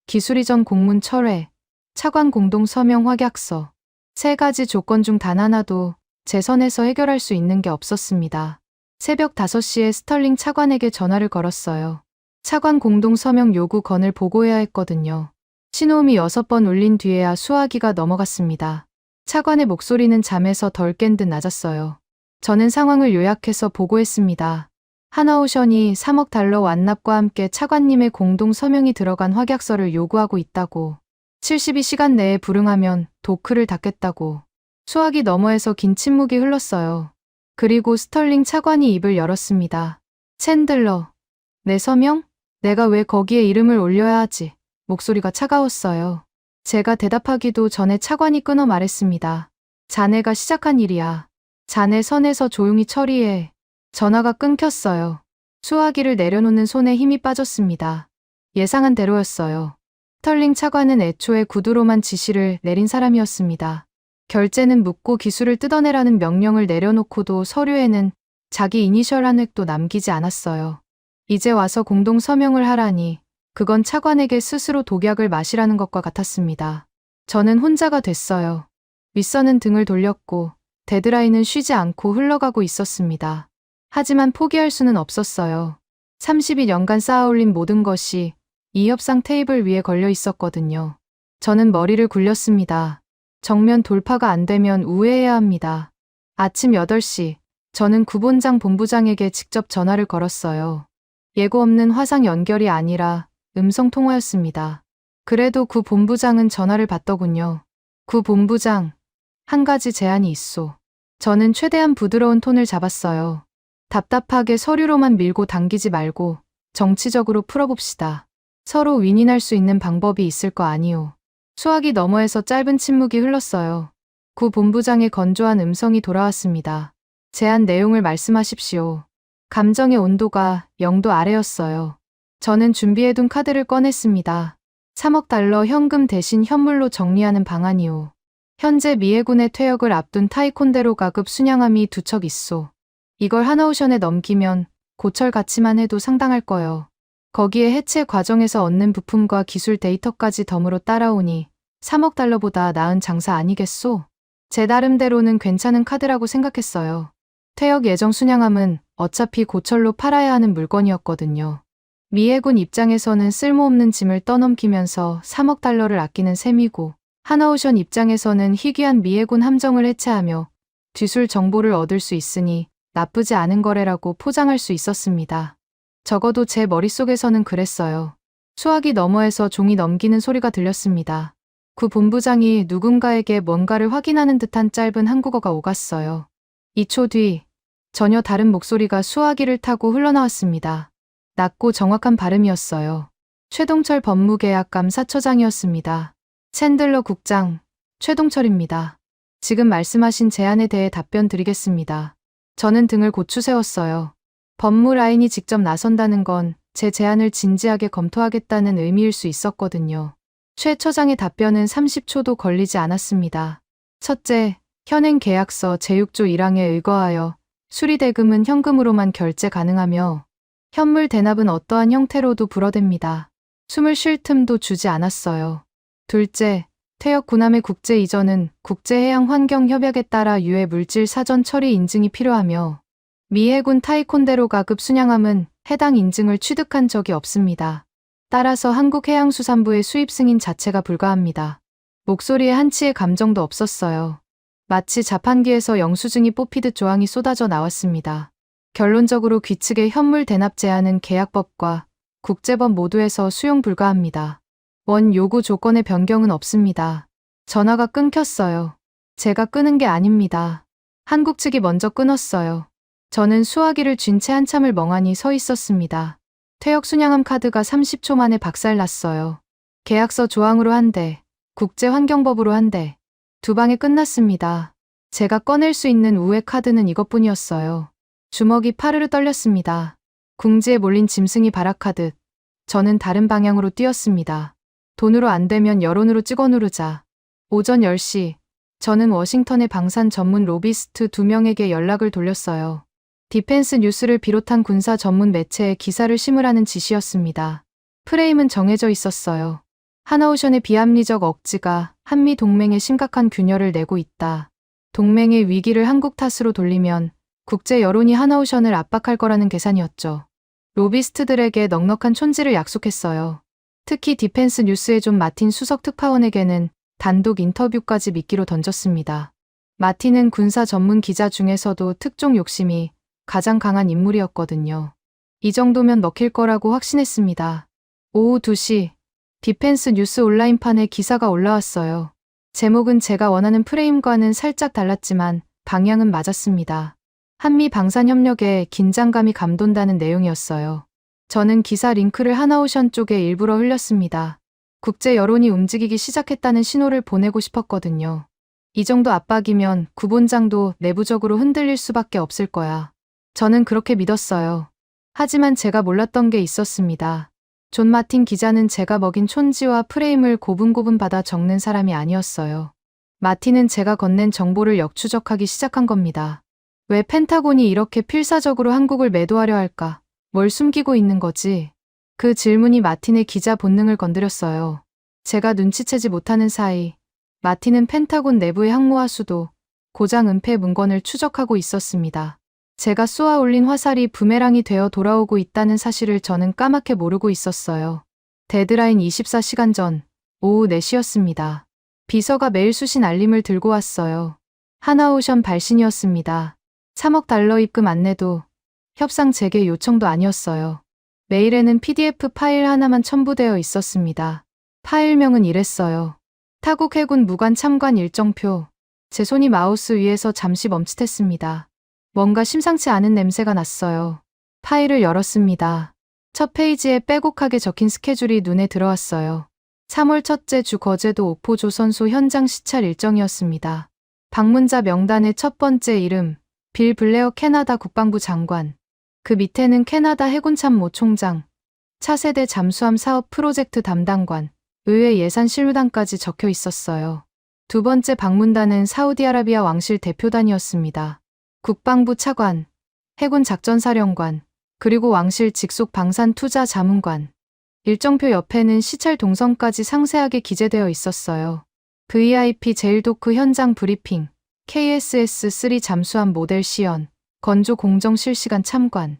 기술이전 공문 철회, 차관 공동 서명 확약서. 3가지 조건 중 단 하나도 제 선에서 해결할 수 있는 게 없었습니다. 새벽 5시에 스털링 차관에게 전화를 걸었어요. 차관 공동 서명 요구 건을 보고해야 했거든요. 신호음이 6번 울린 뒤에야 수화기가 넘어갔습니다. 차관의 목소리는 잠에서 덜 깬 듯 낮았어요. 저는 상황을 요약해서 보고했습니다. 하나오션이 3억 달러 완납과 함께 차관님의 공동 서명이 들어간 확약서를 요구하고 있다고. 72시간 내에 불응하면 도크를 닫겠다고. 수화기 너머에서 긴 침묵이 흘렀어요. 그리고 스털링 차관이 입을 열었습니다. 챈들러. 내 서명? 내가 왜 거기에 이름을 올려야 하지? 목소리가 차가웠어요. 제가 대답하기도 전에 차관이 끊어 말했습니다. 자네가 시작한 일이야. 자네 선에서 조용히 처리해. 전화가 끊겼어요. 수화기를 내려놓는 손에 힘이 빠졌습니다. 예상한 대로였어요. 스털링 차관은 애초에 구두로만 지시를 내린 사람이었습니다. 결제는 묻고 기술을 뜯어내라는 명령을 내려놓고도 서류에는 자기 이니셜 한 획도 남기지 않았어요. 이제 와서 공동 서명을 하라니 그건 차관에게 스스로 독약을 마시라는 것과 같았습니다. 저는 혼자가 됐어요. 윗선은 등을 돌렸고 데드라인은 쉬지 않고 흘러가고 있었습니다. 하지만 포기할 수는 없었어요. 30여년간 쌓아올린 모든 것이 이 협상 테이블 위에 걸려 있었거든요. 저는 머리를 굴렸습니다. 정면 돌파가 안 되면 우회해야 합니다. 아침 8시, 저는 구본장 본부장에게 직접 전화를 걸었어요. 예고 없는 화상 연결이 아니라 음성 통화였습니다. 그래도 구 본부장은 전화를 받더군요. 구 본부장, 한 가지 제안이 있소. 저는 최대한 부드러운 톤을 잡았어요. 답답하게 서류로만 밀고 당기지 말고 정치적으로 풀어봅시다. 서로 윈윈할 수 있는 방법이 있을 거 아니오. 수화기 너머에서 짧은 침묵이 흘렀어요. 구 본부장의 건조한 음성이 돌아왔습니다. 제안 내용을 말씀하십시오. 감정의 온도가 0도 아래였어요. 저는 준비해둔 카드를 꺼냈습니다. 3억 달러 현금 대신 현물로 정리하는 방안이오. 현재 미해군의 퇴역을 앞둔 타이콘대로 가급 순양함이 2척 있소. 이걸 하나오션에 넘기면 고철 가치만 해도 상당할 거요. 거기에 해체 과정에서 얻는 부품과 기술 데이터까지 덤으로 따라오니 3억 달러보다 나은 장사 아니겠소? 제 나름대로는 괜찮은 카드라고 생각했어요. 퇴역 예정 순양함은 어차피 고철로 팔아야 하는 물건이었거든요. 미해군 입장에서는 쓸모없는 짐을 떠넘기면서 3억 달러를 아끼는 셈이고 하나오션 입장에서는 희귀한 미해군 함정을 해체하며 뒤술 정보를 얻을 수 있으니 나쁘지 않은 거래라고 포장할 수 있었습니다. 적어도 제 머릿속에서는 그랬어요. 수화기 너머에서 종이 넘기는 소리가 들렸습니다. 구 본부장이 누군가에게 뭔가를 확인하는 듯한 짧은 한국어가 오갔어요. 2초 뒤 전혀 다른 목소리가 수화기를 타고 흘러나왔습니다. 낮고 정확한 발음이었어요. 최동철 법무계약 감사처장이었습니다. 챈들러 국장, 최동철입니다. 지금 말씀하신 제안에 대해 답변 드리겠습니다. 저는 등을 고추 세웠어요. 법무라인이 직접 나선다는 건 제 제안을 진지하게 검토하겠다는 의미일 수 있었거든요. 최 처장의 답변은 30초도 걸리지 않았습니다. 첫째, 현행 계약서 제6조 1항에 의거하여 수리대금은 현금으로만 결제 가능하며 현물 대납은 어떠한 형태로도 불어댑니다. 숨을 쉴 틈도 주지 않았어요. 둘째, 퇴역 군함의 국제 이전은 국제해양환경협약에 따라 유해 물질 사전 처리 인증이 필요하며 미 해군 타이콘데로 가급 순양함은 해당 인증을 취득한 적이 없습니다. 따라서 한국해양수산부의 수입 승인 자체가 불가합니다. 목소리에 한치의 감정도 없었어요. 마치 자판기에서 영수증이 뽑히듯 조항이 쏟아져 나왔습니다. 결론적으로 귀측의 현물 대납 제한은 계약법과 국제법 모두에서 수용 불가합니다. 원 요구 조건의 변경은 없습니다. 전화가 끊겼어요. 제가 끊은 게 아닙니다. 한국 측이 먼저 끊었어요. 저는 수화기를 쥔 채 한참을 멍하니 서 있었습니다. 퇴역 순양함 카드가 30초 만에 박살났어요. 계약서 조항으로 한 대, 국제환경법으로 한 대, 두 방에 끝났습니다. 제가 꺼낼 수 있는 우회 카드는 이것뿐이었어요. 주먹이 파르르 떨렸습니다. 궁지에 몰린 짐승이 발악하듯 저는 다른 방향으로 뛰었습니다. 돈으로 안 되면 여론으로 찍어 누르자. 오전 10시, 저는 워싱턴의 방산 전문 로비스트 2명에게 연락을 돌렸어요. 디펜스 뉴스를 비롯한 군사 전문 매체에 기사를 심으라는 지시였습니다. 프레임은 정해져 있었어요. 하나오션의 비합리적 억지가 한미 동맹에 심각한 균열을 내고 있다. 동맹의 위기를 한국 탓으로 돌리면 국제 여론이 하나오션을 압박할 거라는 계산이었죠. 로비스트들에게 넉넉한 촌지를 약속했어요. 특히 디펜스 뉴스의 존 마틴 수석 특파원에게는 단독 인터뷰까지 미끼로 던졌습니다. 마틴은 군사 전문 기자 중에서도 특종 욕심이 가장 강한 인물이었거든요. 이 정도면 먹힐 거라고 확신했습니다. 오후 2시, 디펜스 뉴스 온라인판에 기사가 올라왔어요. 제목은 제가 원하는 프레임과는 살짝 달랐지만 방향은 맞았습니다. 한미 방산협력에 긴장감이 감돈다는 내용이었어요. 저는 기사 링크를 하나오션 쪽에 일부러 흘렸습니다. 국제 여론이 움직이기 시작했다는 신호를 보내고 싶었거든요. 이 정도 압박이면 구본장도 내부적으로 흔들릴 수밖에 없을 거야. 저는 그렇게 믿었어요. 하지만 제가 몰랐던 게 있었습니다. 존 마틴 기자는 제가 먹인 촌지와 프레임을 고분고분 받아 적는 사람이 아니었어요. 마틴은 제가 건넨 정보를 역추적하기 시작한 겁니다. 왜 펜타곤이 이렇게 필사적으로 한국을 매도하려 할까? 뭘 숨기고 있는 거지? 그 질문이 마틴의 기자 본능을 건드렸어요. 제가 눈치채지 못하는 사이 마틴은 펜타곤 내부의 항모화 수도, 고장 은폐 문건을 추적하고 있었습니다. 제가 쏘아 올린 화살이 부메랑이 되어 돌아오고 있다는 사실을 저는 까맣게 모르고 있었어요. 데드라인 24시간 전, 오후 4시였습니다. 비서가 메일 수신 알림을 들고 왔어요. 하나오션 발신이었습니다. 3억 달러 입금 안내도, 협상 재개 요청도 아니었어요. 메일에는 PDF 파일 하나만 첨부되어 있었습니다. 파일명은 이랬어요. 타국 해군 무관 참관 일정표. 제 손이 마우스 위에서 잠시 멈칫했습니다. 뭔가 심상치 않은 냄새가 났어요. 파일을 열었습니다. 첫 페이지에 빼곡하게 적힌 스케줄이 눈에 들어왔어요. 3월 첫째 주 거제도 오포조선소 현장 시찰 일정이었습니다. 방문자 명단의 첫 번째 이름, 빌 블레어 캐나다 국방부 장관. 그 밑에는 캐나다 해군참모 총장, 차세대 잠수함 사업 프로젝트 담당관, 의회 예산 실무단까지 적혀 있었어요. 두 번째 방문단은 사우디아라비아 왕실 대표단이었습니다. 국방부 차관, 해군 작전사령관, 그리고 왕실 직속 방산투자자문관. 일정표 옆에는 시찰 동선까지 상세하게 기재되어 있었어요. VIP 제일도크 현장 브리핑, KSS-3 잠수함 모델 시연, 건조 공정 실시간 참관.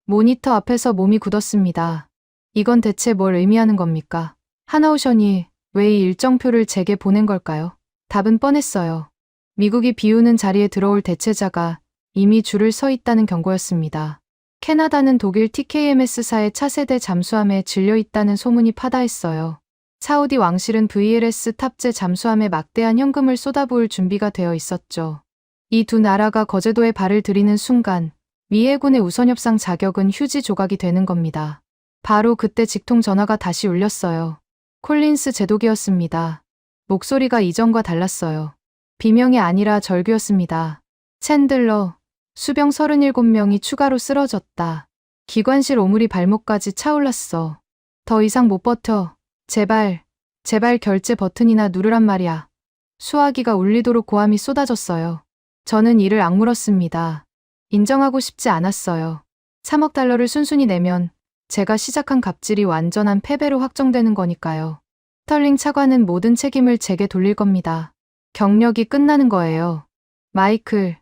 모니터 앞에서 몸이 굳었습니다. 이건 대체 뭘 의미하는 겁니까? 하나오션이 왜 이 일정표를 제게 보낸 걸까요? 답은 뻔했어요. 미국이 비우는 자리에 들어올 대체자가 이미 줄을 서 있다는 경고였습니다. 캐나다는 독일 TKMS사의 차세대 잠수함에 질려 있다는 소문이 파다했어요. 사우디 왕실은 VLS 탑재 잠수함에 막대한 현금을 쏟아부을 준비가 되어 있었죠. 이 두 나라가 거제도에 발을 들이는 순간 미 해군의 우선협상 자격은 휴지 조각이 되는 겁니다. 바로 그때 직통 전화가 다시 울렸어요. 콜린스 제독이었습니다. 목소리가 이전과 달랐어요. 비명이 아니라 절규였습니다. 챈들러, 수병 37명이 추가로 쓰러졌다. 기관실 오물이 발목까지 차올랐어. 더 이상 못 버텨. 제발 결제 버튼이나 누르란 말이야. 수화기가 울리도록 고함이 쏟아졌어요. 저는 이를 악물었습니다. 인정하고 싶지 않았어요. 3억 달러를 순순히 내면 제가 시작한 갑질이 완전한 패배로 확정되는 거니까요. 스털링 차관은 모든 책임을 제게 돌릴 겁니다. 경력이 끝나는 거예요. 마이클,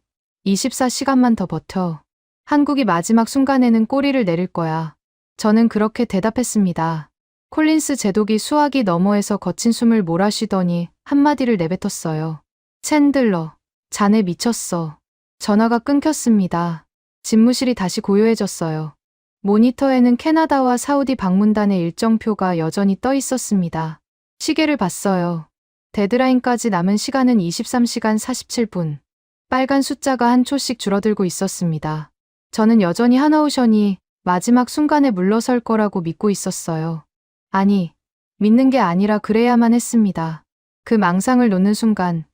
24시간만 더 버텨. 한국이 마지막 순간에는 꼬리를 내릴 거야. 저는 그렇게 대답했습니다. 콜린스 제독이 수화기 너머에서 거친 숨을 몰아쉬더니 한마디를 내뱉었어요. 챈들러, 자네 미쳤어. 전화가 끊겼습니다. 집무실이 다시 고요해졌어요. 모니터에는 캐나다와 사우디 방문단의 일정표가 여전히 떠 있었습니다. 시계를 봤어요. 데드라인까지 남은 시간은 23시간 47분. 빨간 숫자가 한 초씩 줄어들고 있었습니다. 저는 여전히 하나오션이 마지막 순간에 물러설 거라고 믿고 있었어요. 아니, 믿는 게 아니라 그래야만 했습니다. 그 망상을 놓는 순간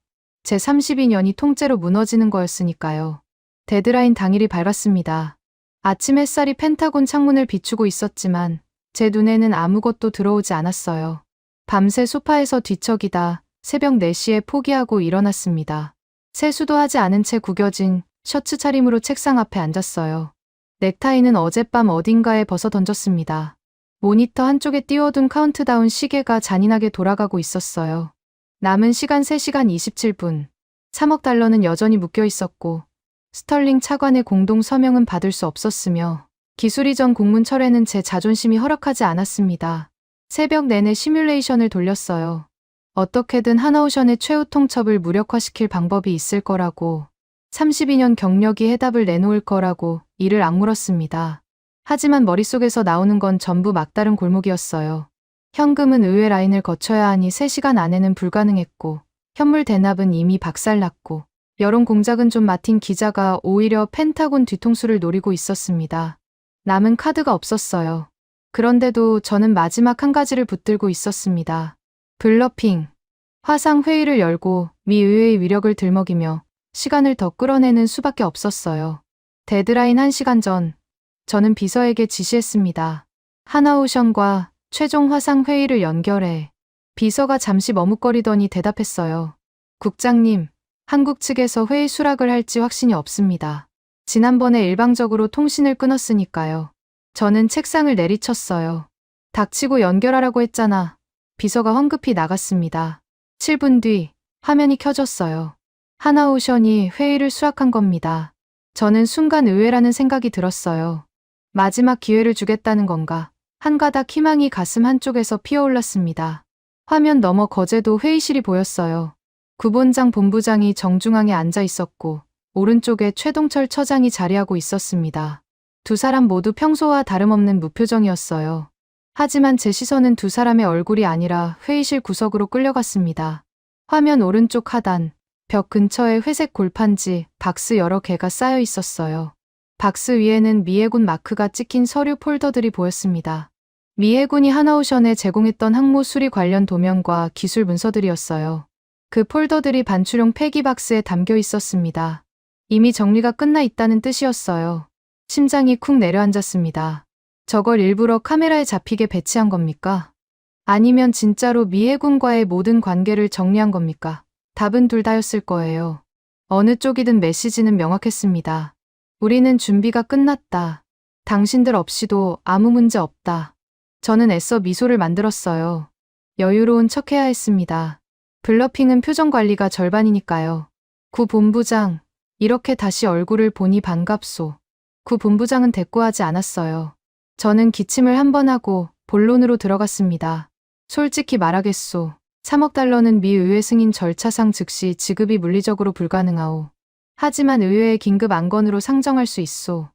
제 32년이 통째로 무너지는 거였으니까요. 데드라인 당일이 밝았습니다. 아침 햇살이 펜타곤 창문을 비추고 있었지만 제 눈에는 아무것도 들어오지 않았어요. 밤새 소파에서 뒤척이다 새벽 4시에 포기하고 일어났습니다. 세수도 하지 않은 채 구겨진 셔츠 차림으로 책상 앞에 앉았어요. 넥타이는 어젯밤 어딘가에 벗어 던졌습니다. 모니터 한쪽에 띄워둔 카운트다운 시계가 잔인하게 돌아가고 있었어요. 남은 시간 3시간 27분. 3억 달러는 여전히 묶여 있었고 스털링 차관의 공동 서명은 받을 수 없었으며 기술 이전 공문 철회는 제 자존심이 허락하지 않았습니다. 새벽 내내 시뮬레이션을 돌렸어요. 어떻게든 하나오션의 최후 통첩을 무력화시킬 방법이 있을 거라고, 32년 경력이 해답을 내놓을 거라고 이를 악물었습니다. 하지만 머릿속에서 나오는 건 전부 막다른 골목이었어요. 현금은 의회 라인을 거쳐야 하니 3시간 안에는 불가능했고, 현물 대납은 이미 박살났고, 여론 공작은 좀 맡은 기자가 오히려 펜타곤 뒤통수를 노리고 있었습니다. 남은 카드가 없었어요. 그런데도 저는 마지막 한 가지를 붙들고 있었습니다. 블러핑. 화상 회의를 열고 미 의회의 위력을 들먹이며 시간을 더 끌어내는 수밖에 없었어요. 데드라인 1시간 전, 저는 비서에게 지시했습니다. 하나오션과 최종 화상 회의를 연결해. 비서가 잠시 머뭇거리더니 대답했어요. 국장님, 한국 측에서 회의 수락을 할지 확신이 없습니다. 지난번에 일방적으로 통신을 끊었으니까요. 저는 책상을 내리쳤어요. 닥치고 연결하라고 했잖아. 비서가 황급히 나갔습니다. 7분 뒤 화면이 켜졌어요. 하나오션이 회의를 수락한 겁니다. 저는 순간 의외라는 생각이 들었어요. 마지막 기회를 주겠다는 건가? 한 가닥 희망이 가슴 한쪽에서 피어올랐습니다. 화면 너머 거제도 회의실이 보였어요. 구본장 본부장이 정중앙에 앉아 있었고 오른쪽에 최동철 처장이 자리하고 있었습니다. 두 사람 모두 평소와 다름없는 무표정이었어요. 하지만 제 시선은 두 사람의 얼굴이 아니라 회의실 구석으로 끌려갔습니다. 화면 오른쪽 하단, 벽 근처에 회색 골판지, 박스 여러 개가 쌓여 있었어요. 박스 위에는 미해군 마크가 찍힌 서류 폴더들이 보였습니다. 미해군이 하나오션에 제공했던 항모 수리 관련 도면과 기술 문서들이었어요. 그 폴더들이 반출용 폐기박스에 담겨 있었습니다. 이미 정리가 끝나 있다는 뜻이었어요. 심장이 쿵 내려앉았습니다. 저걸 일부러 카메라에 잡히게 배치한 겁니까? 아니면 진짜로 미해군과의 모든 관계를 정리한 겁니까? 답은 둘 다였을 거예요. 어느 쪽이든 메시지는 명확했습니다. 우리는 준비가 끝났다. 당신들 없이도 아무 문제 없다. 저는 애써 미소를 만들었어요. 여유로운 척해야 했습니다. 블러핑은 표정 관리가 절반이니까요. 구 본부장, 이렇게 다시 얼굴을 보니 반갑소. 구 본부장은 대꾸하지 않았어요. 저는 기침을 한 번 하고 본론으로 들어갔습니다. 솔직히 말하겠소. 3억 달러는 미 의회 승인 절차상 즉시 지급이 물리적으로 불가능하오. 하지만 의회의 긴급 안건으로 상정할 수 있소.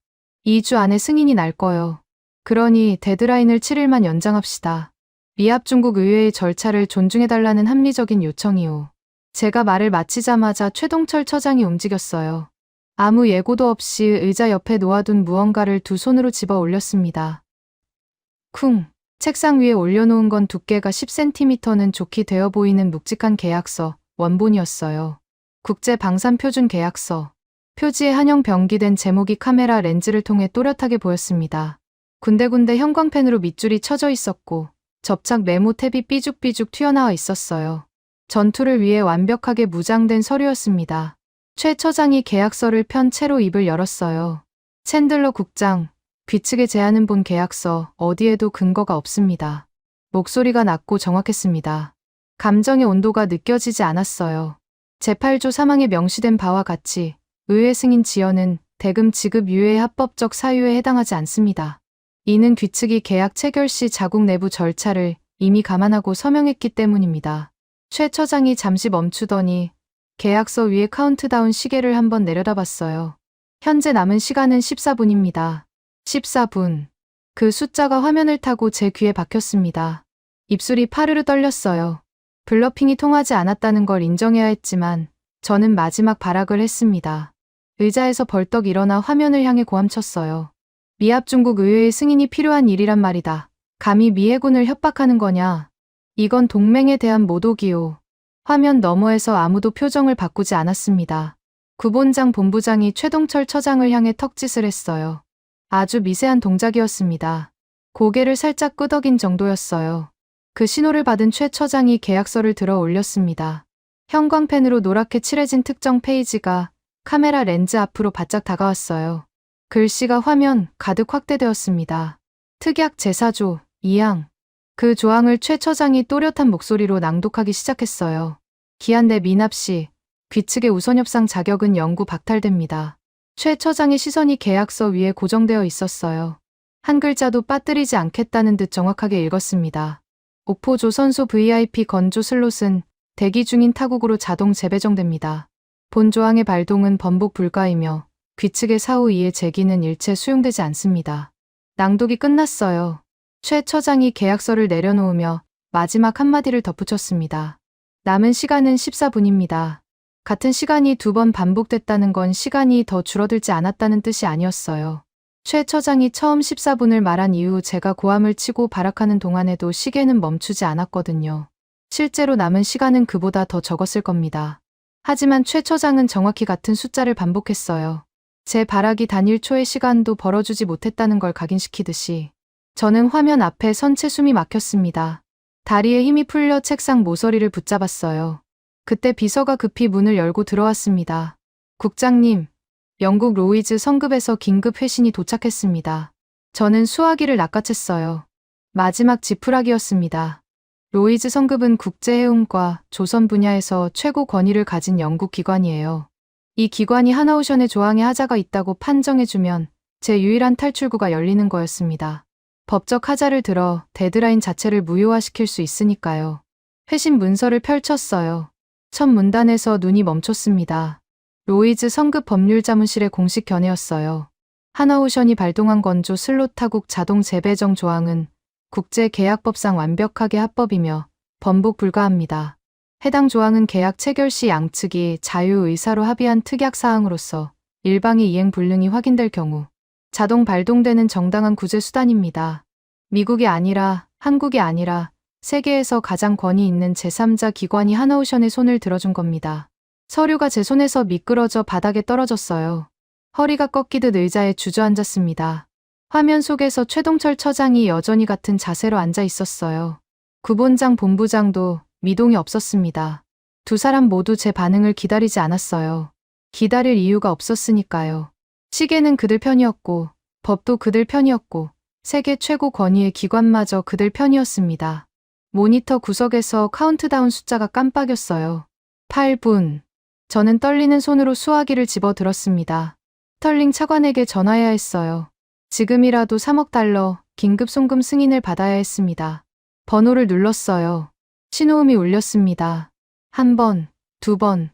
2주 안에 승인이 날 거요. 그러니 데드라인을 7일만 연장합시다. 미합 중국 의회의 절차를 존중해달라는 합리적인 요청이오. 제가 말을 마치자마자 최동철 처장이 움직였어요. 아무 예고도 없이 의자 옆에 놓아둔 무언가를 두 손으로 집어 올렸습니다. 쿵. 책상 위에 올려놓은 건 두께가 10cm는 좋게 되어 보이는 묵직한 계약서, 원본이었어요. 국제방산표준계약서. 표지에 한형 병기된 제목이 카메라 렌즈를 통해 또렷하게 보였습니다. 군데군데 형광펜으로 밑줄이 쳐져 있었고 접착 메모 탭이 삐죽삐죽 튀어나와 있었어요. 전투를 위해 완벽하게 무장된 서류였습니다. 최 처장이 계약서를 편 채로 입을 열었어요. 챈들러 국장, 귀측에 제하는 본 계약서 어디에도 근거가 없습니다. 목소리가 낮고 정확했습니다. 감정의 온도가 느껴지지 않았어요. 제8조 사망에 명시된 바와 같이 의회 승인 지연은 대금 지급 유예의 합법적 사유에 해당하지 않습니다. 이는 귀측이 계약 체결 시 자국 내부 절차를 이미 감안하고 서명했기 때문입니다. 최 처장이 잠시 멈추더니 계약서 위에 카운트다운 시계를 한번 내려다봤어요. 현재 남은 시간은 14분입니다. 14분. 그 숫자가 화면을 타고 제 귀에 박혔습니다. 입술이 파르르 떨렸어요. 블러핑이 통하지 않았다는 걸 인정해야 했지만 저는 마지막 발악을 했습니다. 의자에서 벌떡 일어나 화면을 향해 고함쳤어요. 미합 중국 의회의 승인이 필요한 일이란 말이다. 감히 미 해군을 협박하는 거냐. 이건 동맹에 대한 모독이요. 화면 너머에서 아무도 표정을 바꾸지 않았습니다. 구본장 본부장이 최동철 처장을 향해 턱짓을 했어요. 아주 미세한 동작이었습니다. 고개를 살짝 끄덕인 정도였어요. 그 신호를 받은 최 처장이 계약서를 들어 올렸습니다. 형광펜으로 노랗게 칠해진 특정 페이지가 카메라 렌즈 앞으로 바짝 다가왔어요. 글씨가 화면 가득 확대되었습니다. 특약 제4조 2항. 그 조항을 최 처장이 또렷한 목소리로 낭독하기 시작했어요. 기한 내 미납 시 귀측의 우선협상 자격은 영구 박탈됩니다. 최 처장의 시선이 계약서 위에 고정되어 있었어요. 한 글자도 빠뜨리지 않겠다는 듯 정확하게 읽었습니다. 옥포 조선소 VIP 건조 슬롯은 대기 중인 타국으로 자동 재배정됩니다. 본 조항의 발동은 번복 불가이며 귀측의 사후 이해 제기는 일체 수용되지 않습니다. 낭독이 끝났어요. 최 처장이 계약서를 내려놓으며 마지막 한마디를 덧붙였습니다. 남은 시간은 14분입니다. 같은 시간이 2번 반복됐다는 건 시간이 더 줄어들지 않았다는 뜻이 아니었어요. 최 처장이 처음 14분을 말한 이후 제가 고함을 치고 발악하는 동안에도 시계는 멈추지 않았거든요. 실제로 남은 시간은 그보다 더 적었을 겁니다. 하지만 최 처장은 정확히 같은 숫자를 반복했어요. 제 발악이 단일 초의 시간도 벌어주지 못했다는 걸 각인시키듯이. 저는 화면 앞에 선 채 숨이 막혔습니다. 다리에 힘이 풀려 책상 모서리를 붙잡았어요. 그때 비서가 급히 문을 열고 들어왔습니다. 국장님, 영국 로이즈 성급에서 긴급 회신이 도착했습니다. 저는 수화기를 낚아챘어요. 마지막 지푸라기였습니다. 로이즈 성급은 국제해운과 조선 분야에서 최고 권위를 가진 영국 기관이에요. 이 기관이 하나오션의 조항에 하자가 있다고 판정해주면 제 유일한 탈출구가 열리는 거였습니다. 법적 하자를 들어 데드라인 자체를 무효화시킬 수 있으니까요. 회신 문서를 펼쳤어요. 첫 문단에서 눈이 멈췄습니다. 로이즈 성급 법률자문실의 공식 견해였어요. 하나오션이 발동한 건조 슬롯 타국 자동 재배정 조항은 국제계약법상 완벽하게 합법이며 번복 불가합니다. 해당 조항은 계약 체결 시 양측이 자유의사로 합의한 특약사항으로서 일방의 이행 불능이 확인될 경우 자동 발동되는 정당한 구제 수단입니다. 미국이 아니라 한국이 아니라 세계에서 가장 권위 있는 제3자 기관이 하나오션의 손을 들어준 겁니다. 서류가 제 손에서 미끄러져 바닥에 떨어졌어요. 허리가 꺾이듯 의자에 주저앉았습니다. 화면 속에서 최동철 처장이 여전히 같은 자세로 앉아 있었어요. 구본장 본부장도 미동이 없었습니다. 두 사람 모두 제 반응을 기다리지 않았어요. 기다릴 이유가 없었으니까요. 시계는 그들 편이었고 법도 그들 편이었고 세계 최고 권위의 기관마저 그들 편이었습니다. 모니터 구석에서 카운트다운 숫자가 깜빡였어요. 8분. 저는 떨리는 손으로 수화기를 집어 들었습니다. 스털링 차관에게 전화해야 했어요. 지금이라도 3억 달러 긴급 송금 승인을 받아야 했습니다. 번호를 눌렀어요. 신호음이 울렸습니다. 1번, 2번,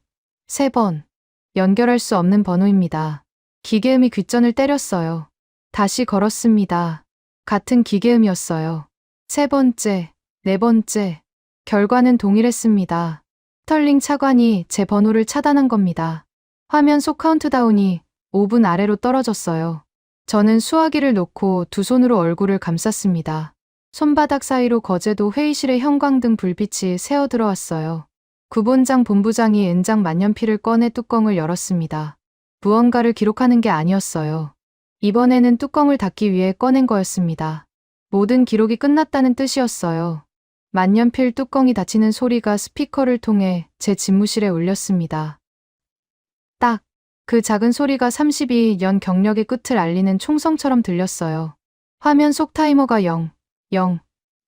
3번. 연결할 수 없는 번호입니다. 기계음이 귓전을 때렸어요. 다시 걸었습니다. 같은 기계음이었어요. 3번째, 4번째. 결과는 동일했습니다. 스털링 차관이 제 번호를 차단한 겁니다. 화면 속 카운트다운이 5분 아래로 떨어졌어요. 저는 수화기를 놓고 두 손으로 얼굴을 감쌌습니다. 손바닥 사이로 거제도 회의실의 형광등 불빛이 새어 들어왔어요. 구본장 본부장이 은장 만년필을 꺼내 뚜껑을 열었습니다. 무언가를 기록하는 게 아니었어요. 이번에는 뚜껑을 닫기 위해 꺼낸 거였습니다. 모든 기록이 끝났다는 뜻이었어요. 만년필 뚜껑이 닫히는 소리가 스피커를 통해 제 집무실에 울렸습니다. 딱. 그 작은 소리가 32년 경력의 끝을 알리는 총성처럼 들렸어요. 화면 속 타이머가 0, 0,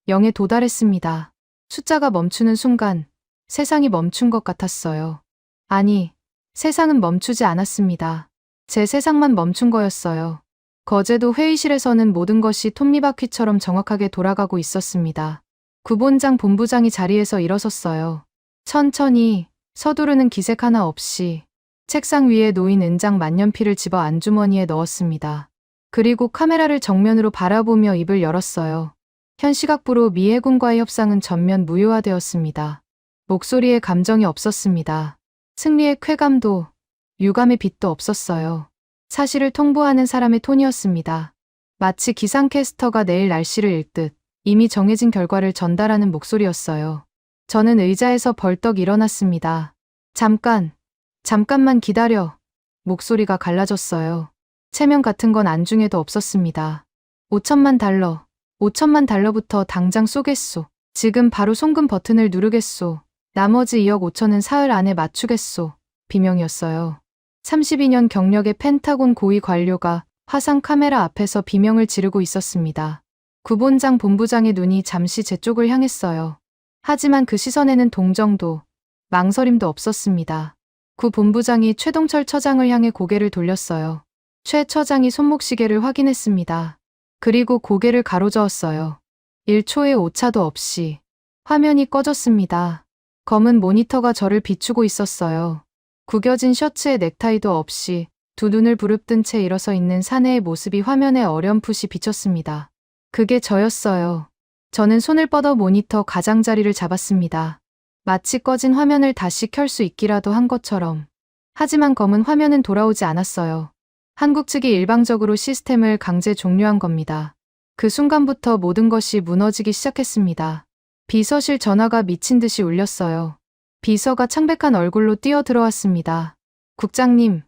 0에 도달했습니다. 숫자가 멈추는 순간 세상이 멈춘 것 같았어요. 아니, 세상은 멈추지 않았습니다. 제 세상만 멈춘 거였어요. 거제도 회의실에서는 모든 것이 톱니바퀴처럼 정확하게 돌아가고 있었습니다. 구본장 본부장이 자리에서 일어섰어요. 천천히 서두르는 기색 하나 없이 책상 위에 놓인 은장 만년필을 집어 안주머니에 넣었습니다. 그리고 카메라를 정면으로 바라보며 입을 열었어요. 현 시각부로 미해군과의 협상은 전면 무효화되었습니다. 목소리에 감정이 없었습니다. 승리의 쾌감도 유감의 빛도 없었어요. 사실을 통보하는 사람의 톤이었습니다. 마치 기상캐스터가 내일 날씨를 읽듯 이미 정해진 결과를 전달하는 목소리였어요. 저는 의자에서 벌떡 일어났습니다. 잠깐만 기다려. 목소리가 갈라졌어요. 체면 같은 건 안중에도 없었습니다. 5천만 달러부터 당장 쏘겠소. 지금 바로 송금 버튼을 누르겠소. 나머지 2억 5천은 사흘 안에 맞추겠소. 비명이었어요. 32년 경력의 펜타곤 고위 관료가 화상 카메라 앞에서 비명을 지르고 있었습니다. 구본장 본부장의 눈이 잠시 제 쪽을 향했어요. 하지만 그 시선에는 동정도, 망설임도 없었습니다. 구 본부장이 최동철 처장을 향해 고개를 돌렸어요. 최 처장이 손목시계를 확인했습니다. 그리고 고개를 가로저었어요. 1초의 오차도 없이 화면이 꺼졌습니다. 검은 모니터가 저를 비추고 있었어요. 구겨진 셔츠에 넥타이도 없이 두 눈을 부릅뜬 채 일어서 있는 사내의 모습이 화면에 어렴풋이 비쳤습니다. 그게 저였어요. 저는 손을 뻗어 모니터 가장자리를 잡았습니다. 마치 꺼진 화면을 다시 켤 수 있기라도 한 것처럼. 하지만 검은 화면은 돌아오지 않았어요. 한국 측이 일방적으로 시스템을 강제 종료한 겁니다. 그 순간부터 모든 것이 무너지기 시작했습니다. 비서실 전화가 미친 듯이 울렸어요. 비서가 창백한 얼굴로 뛰어 들어왔습니다. 국장님,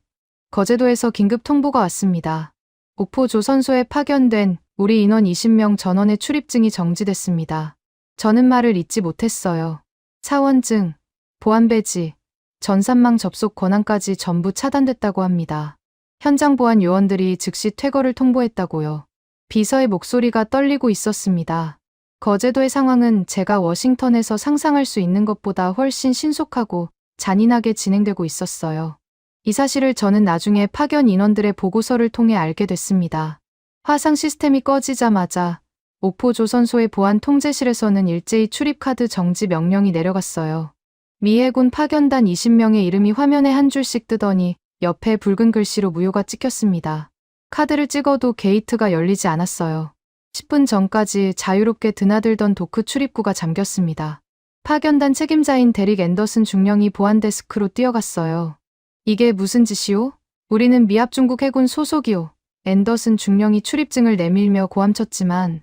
거제도에서 긴급 통보가 왔습니다. 옥포 조선소에 파견된 우리 인원 20명 전원의 출입증이 정지됐습니다. 저는 말을 잇지 못했어요. 사원증, 보안배지, 전산망 접속 권한까지 전부 차단됐다고 합니다. 현장 보안 요원들이 즉시 퇴거를 통보했다고요. 비서의 목소리가 떨리고 있었습니다. 거제도의 상황은 제가 워싱턴에서 상상할 수 있는 것보다 훨씬 신속하고 잔인하게 진행되고 있었어요. 이 사실을 저는 나중에 파견 인원들의 보고서를 통해 알게 됐습니다. 화상 시스템이 꺼지자마자 옥포 조선소의 보안 통제실에서는 일제히 출입카드 정지 명령이 내려갔어요. 미해군 파견단 20명의 이름이 화면에 한 줄씩 뜨더니 옆에 붉은 글씨로 무효가 찍혔습니다. 카드를 찍어도 게이트가 열리지 않았어요. 10분 전까지 자유롭게 드나들던 도크 출입구가 잠겼습니다. 파견단 책임자인 데릭 앤더슨 중령이 보안 데스크로 뛰어갔어요. 이게 무슨 짓이오? 우리는 미합 중국 해군 소속이오. 앤더슨 중령이 출입증을 내밀며 고함쳤지만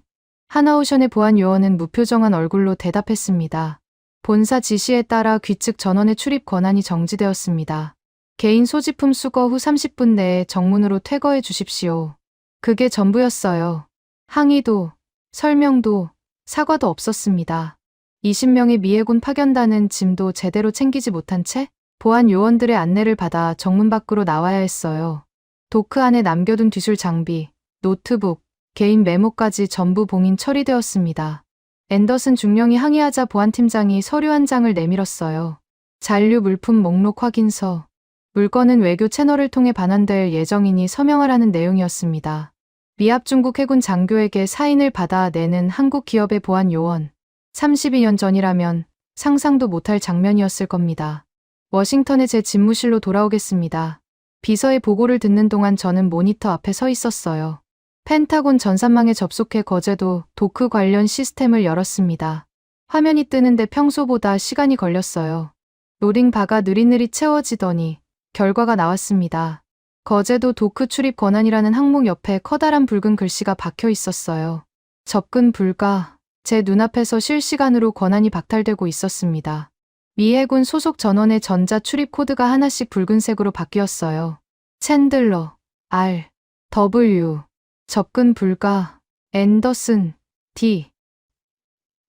하나오션의 보안 요원은 무표정한 얼굴로 대답했습니다. 본사 지시에 따라 귀측 전원의 출입 권한이 정지되었습니다. 개인 소지품 수거 후 30분 내에 정문으로 퇴거해 주십시오. 그게 전부였어요. 항의도, 설명도, 사과도 없었습니다. 20명의 미해군 파견단은 짐도 제대로 챙기지 못한 채 보안 요원들의 안내를 받아 정문 밖으로 나와야 했어요. 도크 안에 남겨둔 뒤술 장비, 노트북, 개인 메모까지 전부 봉인 처리되었습니다. 앤더슨 중령이 항의하자 보안팀장이 서류 한 장을 내밀었어요. 잔류 물품 목록 확인서. 물건은 외교 채널을 통해 반환될 예정이니 서명하라는 내용이었습니다. 미합 중국 해군 장교에게 사인을 받아 내는 한국 기업의 보안 요원. 32년 전이라면 상상도 못할 장면이었을 겁니다. 워싱턴의 제 집무실로 돌아오겠습니다. 비서의 보고를 듣는 동안 저는 모니터 앞에 서 있었어요. 펜타곤 전산망에 접속해 거제도 도크 관련 시스템을 열었습니다. 화면이 뜨는데 평소보다 시간이 걸렸어요. 로딩바가 느릿느릿 채워지더니 결과가 나왔습니다. 거제도 도크 출입 권한이라는 항목 옆에 커다란 붉은 글씨가 박혀 있었어요. 접근 불가. 제 눈앞에서 실시간으로 권한이 박탈되고 있었습니다. 미해군 소속 전원의 전자 출입 코드가 하나씩 붉은색으로 바뀌었어요. 챈들러, R, W, 접근 불가, 앤더슨, D,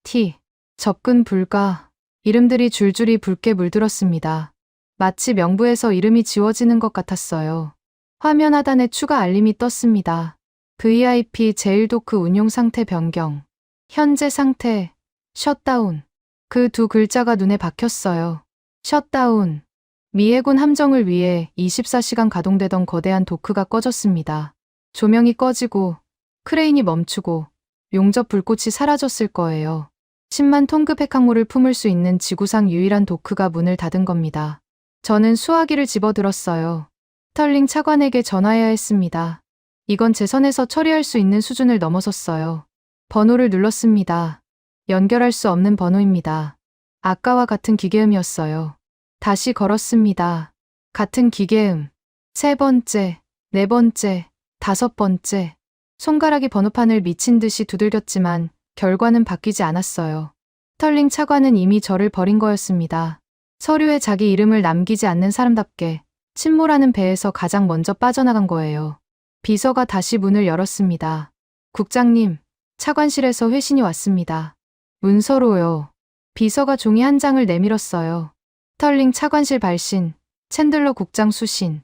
T, 접근 불가. 이름들이 줄줄이 붉게 물들었습니다. 마치 명부에서 이름이 지워지는 것 같았어요. 화면 하단에 추가 알림이 떴습니다. VIP 제일도크 운용 상태 변경. 현재 상태, 셧다운. 그 두 글자가 눈에 박혔어요. 셧다운. 미해군 함정을 위해 24시간 가동되던 거대한 도크가 꺼졌습니다. 조명이 꺼지고, 크레인이 멈추고, 용접 불꽃이 사라졌을 거예요. 10만 톤급 핵항모를 품을 수 있는 지구상 유일한 도크가 문을 닫은 겁니다. 저는 수화기를 집어들었어요. 스털링 차관에게 전화해야 했습니다. 이건 제 선에서 처리할 수 있는 수준을 넘어섰어요. 번호를 눌렀습니다. 연결할 수 없는 번호입니다. 아까와 같은 기계음이었어요. 다시 걸었습니다. 같은 기계음. 세 번째, 네 번째, 다섯 번째. 손가락이 번호판을 미친 듯이 두들겼지만 결과는 바뀌지 않았어요. 스털링 차관은 이미 저를 버린 거였습니다. 서류에 자기 이름을 남기지 않는 사람답게 침몰하는 배에서 가장 먼저 빠져나간 거예요. 비서가 다시 문을 열었습니다. 국장님, 차관실에서 회신이 왔습니다. 문서로요. 비서가 종이 한 장을 내밀었어요. 스털링 차관실 발신, 챈들러 국장 수신.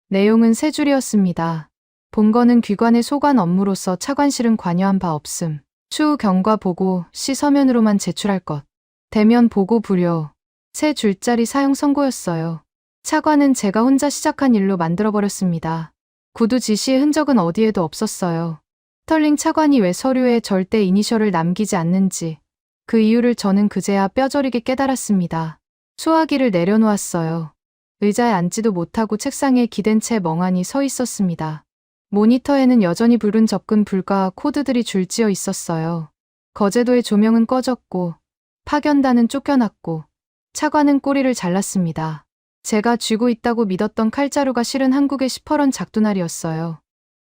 내용은 세 줄이었습니다. 본건은 귀관의 소관 업무로서 차관실은 관여한 바 없음. 추후 경과 보고 시 서면으로만 제출할 것. 대면 보고 부려. 세 줄짜리 사용 선고였어요. 차관은 제가 혼자 시작한 일로 만들어버렸습니다. 구두 지시의 흔적은 어디에도 없었어요. 스털링 차관이 왜 서류에 절대 이니셜을 남기지 않는지 그 이유를 저는 그제야 뼈저리게 깨달았습니다. 수화기를 내려놓았어요. 의자에 앉지도 못하고 책상에 기댄 채 멍하니 서 있었습니다. 모니터에는 여전히 붉은 접근 불가 코드들이 줄지어 있었어요. 거제도의 조명은 꺼졌고 파견단은 쫓겨났고 차관은 꼬리를 잘랐습니다. 제가 쥐고 있다고 믿었던 칼자루가 실은 한국의 시퍼런 작두날이었어요.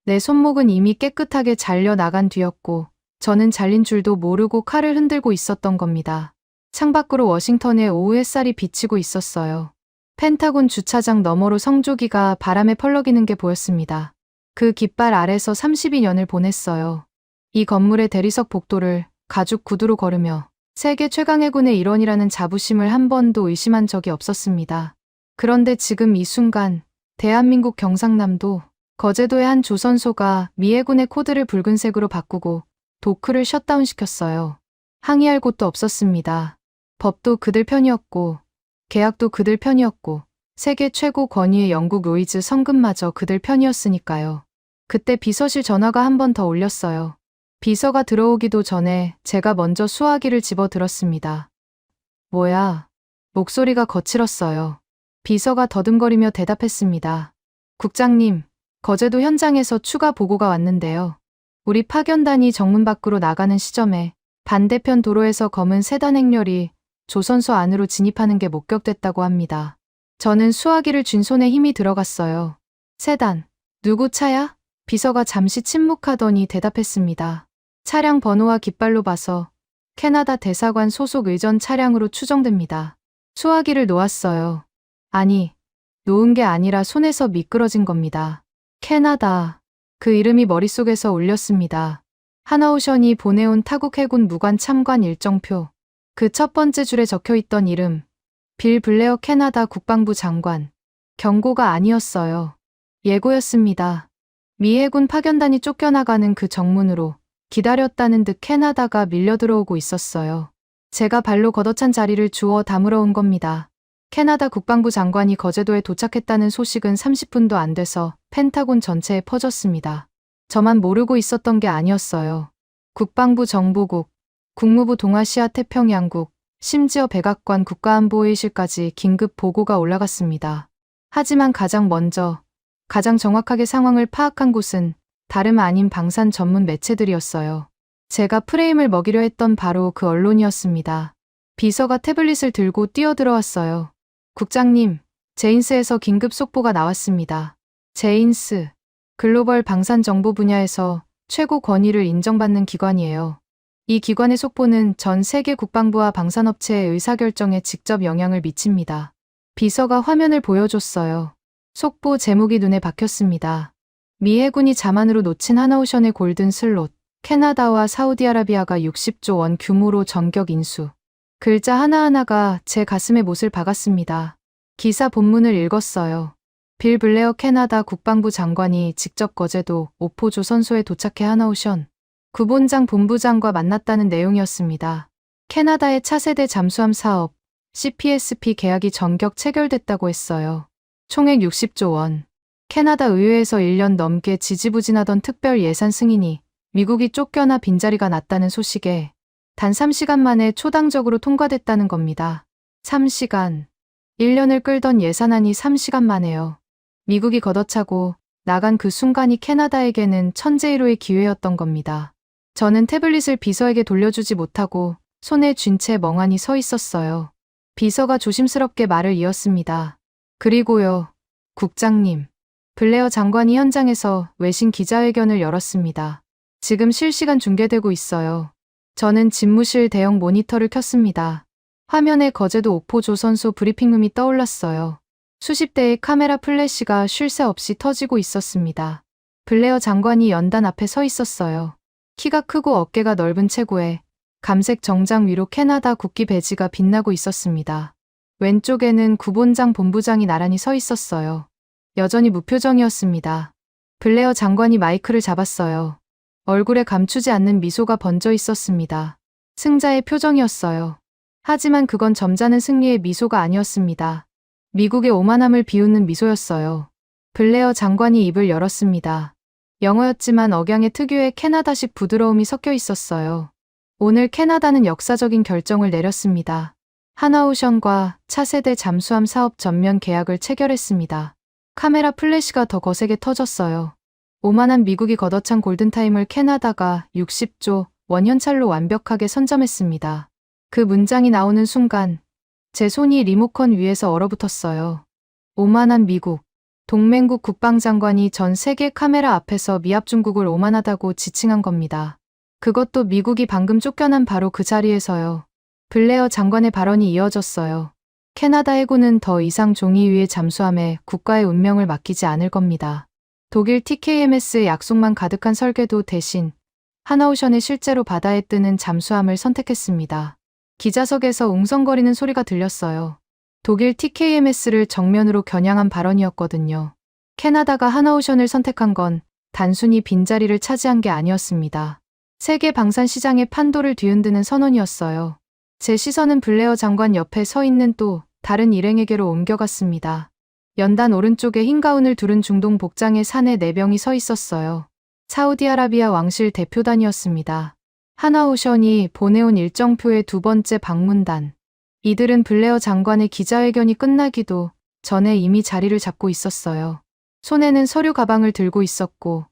내 손목은 이미 깨끗하게 잘려 나간 뒤였고 저는 잘린 줄도 모르고 칼을 흔들고 있었던 겁니다. 창밖으로 워싱턴의 오후 햇살이 비치고 있었어요. 펜타곤 주차장 너머로 성조기가 바람에 펄럭이는 게 보였습니다. 그 깃발 아래서 32년을 보냈어요. 이 건물의 대리석 복도를 가죽 구두로 걸으며 세계 최강의 군의 일원이라는 자부심을 한 번도 의심한 적이 없었습니다. 그런데 지금 이 순간 대한민국 경상남도 거제도의 한 조선소가 미해군의 코드를 붉은색으로 바꾸고 도크를 셧다운시켰어요. 항의할 곳도 없었습니다. 법도 그들 편이었고 계약도 그들 편이었고 세계 최고 권위의 영국 로이즈 성급마저 그들 편이었으니까요. 그때 비서실 전화가 한 번 더 울렸어요. 비서가 들어오기도 전에 제가 먼저 수화기를 집어들었습니다. 뭐야? 목소리가 거칠었어요. 비서가 더듬거리며 대답했습니다. 국장님, 거제도 현장에서 추가 보고가 왔는데요. 우리 파견단이 정문 밖으로 나가는 시점에 반대편 도로에서 검은 세단 행렬이 조선소 안으로 진입하는 게 목격됐다고 합니다. 저는 수화기를 쥔 손에 힘이 들어갔어요. 세단, 누구 차야? 비서가 잠시 침묵하더니 대답했습니다. 차량 번호와 깃발로 봐서 캐나다 대사관 소속 의전 차량으로 추정됩니다. 수화기를 놓았어요. 아니, 놓은 게 아니라 손에서 미끄러진 겁니다. 캐나다. 그 이름이 머릿속에서 울렸습니다. 하나오션이 보내온 타국 해군 무관 참관 일정표. 그 첫 번째 줄에 적혀있던 이름. 빌 블레어 캐나다 국방부 장관. 경고가 아니었어요. 예고였습니다. 미 해군 파견단이 쫓겨나가는 그 정문으로 기다렸다는 듯 캐나다가 밀려들어오고 있었어요. 제가 발로 걷어찬 자리를 주워 담으러 온 겁니다. 캐나다 국방부 장관이 거제도에 도착했다는 소식은 30분도 안 돼서 펜타곤 전체에 퍼졌습니다. 저만 모르고 있었던 게 아니었어요. 국방부 정보국, 국무부 동아시아 태평양국, 심지어 백악관 국가안보회의실까지 긴급 보고가 올라갔습니다. 하지만 가장 먼저, 가장 정확하게 상황을 파악한 곳은 다름 아닌 방산 전문 매체들이었어요. 제가 프레임을 먹이려 했던 바로 그 언론이었습니다. 비서가 태블릿을 들고 뛰어들어왔어요. 국장님, 제인스에서 긴급 속보가 나왔습니다. 제인스, 글로벌 방산 정보 분야에서 최고 권위를 인정받는 기관이에요. 이 기관의 속보는 전 세계 국방부와 방산업체의 의사결정에 직접 영향을 미칩니다. 비서가 화면을 보여줬어요. 속보 제목이 눈에 박혔습니다. 미 해군이 자만으로 놓친 하나오션의 골든 슬롯, 캐나다와 사우디아라비아가 60조 원 규모로 전격 인수. 글자 하나하나가 제 가슴에 못을 박았습니다. 기사 본문을 읽었어요. 빌 블레어 캐나다 국방부 장관이 직접 거제도 오포 조선소에 도착해 하나오션 구본장 본부장과 만났다는 내용이었습니다. 캐나다의 차세대 잠수함 사업 CPSP 계약이 전격 체결됐다고 했어요. 총액 60조 원. 캐나다 의회에서 1년 넘게 지지부진하던 특별 예산 승인이 미국이 쫓겨나 빈자리가 났다는 소식에 단 3시간 만에 초당적으로 통과됐다는 겁니다. 3시간. 1년을 끌던 예산안이 3시간 만에요. 미국이 걷어차고 나간 그 순간이 캐나다에게는 천재일호의 기회였던 겁니다. 저는 태블릿을 비서에게 돌려주지 못하고 손에 쥔 채 멍하니 서 있었어요. 비서가 조심스럽게 말을 이었습니다. 그리고요, 국장님. 블레어 장관이 현장에서 외신 기자회견을 열었습니다. 지금 실시간 중계되고 있어요. 저는 집무실 대형 모니터를 켰습니다. 화면에 거제도 오포 조선소 브리핑룸이 떠올랐어요. 수십 대의 카메라 플래시가 쉴 새 없이 터지고 있었습니다. 블레어 장관이 연단 앞에 서 있었어요. 키가 크고 어깨가 넓은 체구에 감색 정장 위로 캐나다 국기 배지가 빛나고 있었습니다. 왼쪽에는 구본장 본부장이 나란히 서 있었어요. 여전히 무표정이었습니다. 블레어 장관이 마이크를 잡았어요. 얼굴에 감추지 않는 미소가 번져 있었습니다. 승자의 표정이었어요. 하지만 그건 점잖은 승리의 미소가 아니었습니다. 미국의 오만함을 비웃는 미소였어요. 블레어 장관이 입을 열었습니다. 영어였지만 억양에 특유의 캐나다식 부드러움이 섞여 있었어요. 오늘 캐나다는 역사적인 결정을 내렸습니다. 하나오션과 차세대 잠수함 사업 전면 계약을 체결했습니다. 카메라 플래시가 더 거세게 터졌어요. 오만한 미국이 걷어찬 골든타임을 캐나다가 60조 원 현찰로 완벽하게 선점했습니다. 그 문장이 나오는 순간 제 손이 리모컨 위에서 얼어붙었어요. 오만한 미국. 동맹국 국방장관이 전 세계 카메라 앞에서 미합 중국을 오만하다고 지칭한 겁니다. 그것도 미국이 방금 쫓겨난 바로 그 자리에서요. 블레어 장관의 발언이 이어졌어요. 캐나다 해군은 더 이상 종이 위의 잠수함에 국가의 운명을 맡기지 않을 겁니다. 독일 TKMS의 약속만 가득한 설계도 대신 하나오션의 실제로 바다에 뜨는 잠수함을 선택했습니다. 기자석에서 웅성거리는 소리가 들렸어요. 독일 TKMS를 정면으로 겨냥한 발언이었거든요. 캐나다가 하나오션을 선택한 건 단순히 빈자리를 차지한 게 아니었습니다. 세계 방산 시장의 판도를 뒤흔드는 선언이었어요. 제 시선은 블레어 장관 옆에 서 있는 또 다른 일행에게로 옮겨갔습니다. 연단 오른쪽에 흰 가운을 두른 중동 복장의 사내 4명이 서 있었어요. 사우디아라비아 왕실 대표단이었습니다. 하나오션이 보내온 일정표의 두 번째 방문단. 이들은 블레어 장관의 기자회견이 끝나기도 전에 이미 자리를 잡고 있었어요. 손에는 서류 가방을 들고 있었고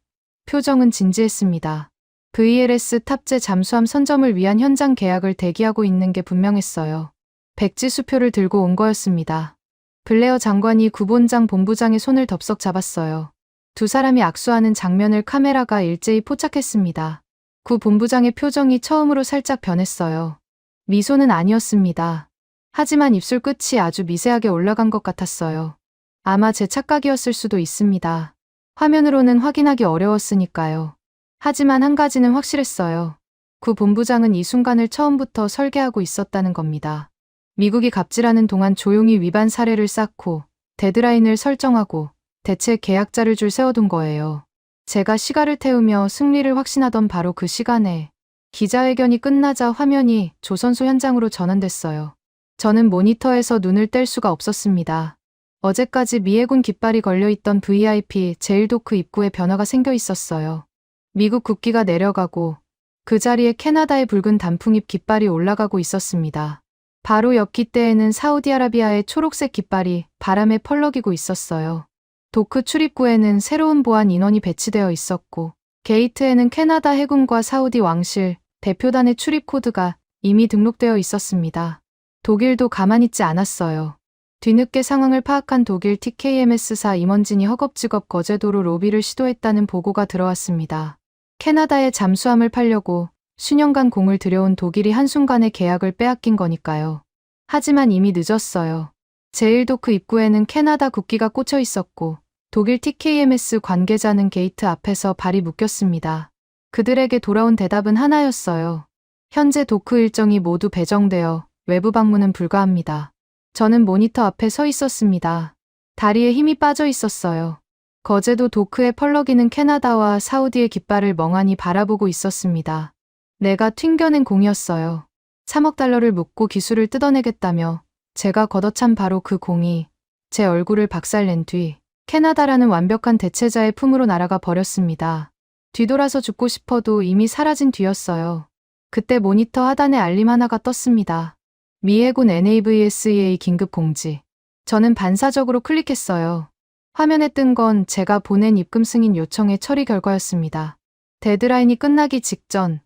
표정은 진지했습니다. VLS 탑재 잠수함 선점을 위한 현장 계약을 대기하고 있는 게 분명했어요. 백지 수표를 들고 온 거였습니다. 블레어 장관이 구본장 본부장의 손을 덥석 잡았어요. 두 사람이 악수하는 장면을 카메라가 일제히 포착했습니다. 구 본부장의 표정이 처음으로 살짝 변했어요. 미소는 아니었습니다. 하지만 입술 끝이 아주 미세하게 올라간 것 같았어요. 아마 제 착각이었을 수도 있습니다. 화면으로는 확인하기 어려웠으니까요. 하지만 한 가지는 확실했어요. 구 본부장은 이 순간을 처음부터 설계하고 있었다는 겁니다. 미국이 갑질하는 동안 조용히 위반 사례를 쌓고 데드라인을 설정하고 대체 계약자를 줄 세워둔 거예요. 제가 시간을 태우며 승리를 확신하던 바로 그 시간에 기자회견이 끝나자 화면이 조선소 현장으로 전환됐어요. 저는 모니터에서 눈을 뗄 수가 없었습니다. 어제까지 미 해군 깃발이 걸려있던 VIP 제일도크 입구에 변화가 생겨 있었어요. 미국 국기가 내려가고 그 자리에 캐나다의 붉은 단풍잎 깃발이 올라가고 있었습니다. 바로 옆 깃대에는 사우디아라비아의 초록색 깃발이 바람에 펄럭이고 있었어요. 도크 출입구에는 새로운 보안 인원이 배치되어 있었고 게이트에는 캐나다 해군과 사우디 왕실 대표단의 출입 코드가 이미 등록되어 있었습니다. 독일도 가만히 있지 않았어요. 뒤늦게 상황을 파악한 독일 TKMS사 임원진이 허겁지겁 거제도로 로비를 시도했다는 보고가 들어왔습니다. 캐나다에 잠수함을 팔려고 수년간 공을 들여온 독일이 한순간에 계약을 빼앗긴 거니까요. 하지만 이미 늦었어요. 제일도크 입구에는 캐나다 국기가 꽂혀 있었고 독일 TKMS 관계자는 게이트 앞에서 발이 묶였습니다. 그들에게 돌아온 대답은 하나였어요. 현재 도크 일정이 모두 배정되어 외부 방문은 불가합니다. 저는 모니터 앞에 서 있었습니다. 다리에 힘이 빠져 있었어요. 거제도 도크에 펄럭이는 캐나다와 사우디의 깃발을 멍하니 바라보고 있었습니다. 내가 튕겨낸 공이었어요. 3억 달러를 묻고 기술을 뜯어내겠다며 제가 걷어찬 바로 그 공이 제 얼굴을 박살낸 뒤 캐나다라는 완벽한 대체자의 품으로 날아가 버렸습니다. 뒤돌아서 죽고 싶어도 이미 사라진 뒤였어요. 그때 모니터 하단에 알림 하나가 떴습니다. 미 해군 NAVSEA 긴급 공지. 저는 반사적으로 클릭했어요. 화면에 뜬 건 제가 보낸 입금 승인 요청의 처리 결과였습니다. 데드라인이 끝나기 직전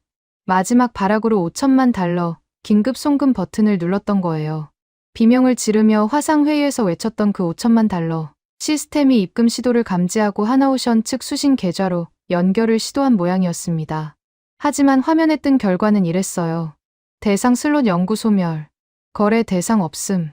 마지막 발악으로 5천만 달러 긴급 송금 버튼을 눌렀던 거예요. 비명을 지르며 화상회의에서 외쳤던 그 5천만 달러. 시스템이 입금 시도를 감지하고 하나오션 측 수신 계좌로 연결을 시도한 모양이었습니다. 하지만 화면에 뜬 결과는 이랬어요. 대상 슬롯 영구 소멸. 거래 대상 없음.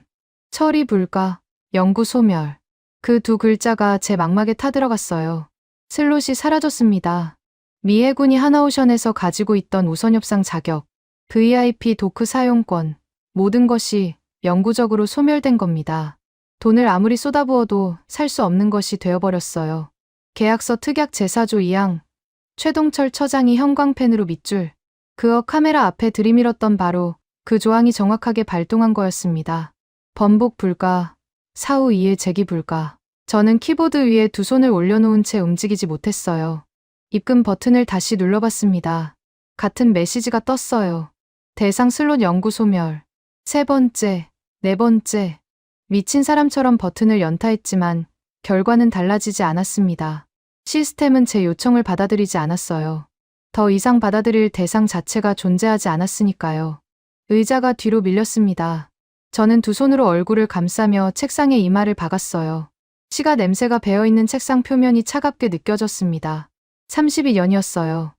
처리 불가. 영구 소멸. 그 두 글자가 제 망막에 타들어갔어요. 슬롯이 사라졌습니다. 미 해군이 하나오션에서 가지고 있던 우선협상 자격, VIP 도크 사용권, 모든 것이 영구적으로 소멸된 겁니다. 돈을 아무리 쏟아부어도 살 수 없는 것이 되어버렸어요. 계약서 특약 제4조 2항, 최동철 처장이 형광펜으로 밑줄 그어 카메라 앞에 들이밀었던 바로 그 조항이 정확하게 발동한 거였습니다. 번복 불가, 사후 이해 제기 불가. 저는 키보드 위에 두 손을 올려놓은 채 움직이지 못했어요. 입금 버튼을 다시 눌러봤습니다. 같은 메시지가 떴어요. 대상 슬롯 영구 소멸. 세 번째, 네 번째. 미친 사람처럼 버튼을 연타했지만 결과는 달라지지 않았습니다. 시스템은 제 요청을 받아들이지 않았어요. 더 이상 받아들일 대상 자체가 존재하지 않았으니까요. 의자가 뒤로 밀렸습니다. 저는 두 손으로 얼굴을 감싸며 책상에 이마를 박았어요. 시가 냄새가 배어있는 책상 표면이 차갑게 느껴졌습니다. 32년이었어요.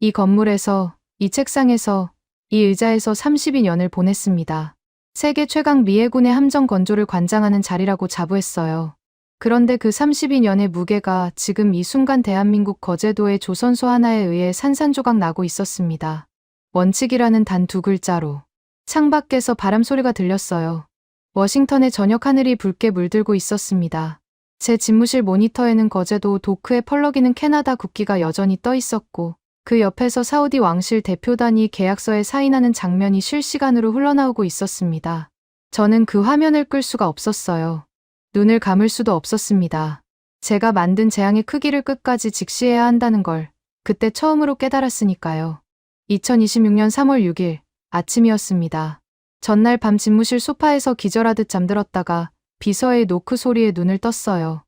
이 건물에서, 이 책상에서, 이 의자에서 32년을 보냈습니다. 세계 최강 미 해군의 함정 건조를 관장하는 자리라고 자부했어요. 그런데 그 32년의 무게가 지금 이 순간 대한민국 거제도의 조선소 하나에 의해 산산조각 나고 있었습니다. 원칙이라는 단 두 글자로. 창밖에서 바람 소리가 들렸어요. 워싱턴의 저녁 하늘이 붉게 물들고 있었습니다. 제 집무실 모니터에는 거제도 도크에 펄럭이는 캐나다 국기가 여전히 떠 있었고 그 옆에서 사우디 왕실 대표단이 계약서에 사인하는 장면이 실시간으로 흘러나오고 있었습니다. 저는 그 화면을 끌 수가 없었어요. 눈을 감을 수도 없었습니다. 제가 만든 재앙의 크기를 끝까지 직시해야 한다는 걸 그때 처음으로 깨달았으니까요. 2026년 3월 6일 아침이었습니다. 전날 밤 집무실 소파에서 기절하듯 잠들었다가 비서의 노크 소리에 눈을 떴어요.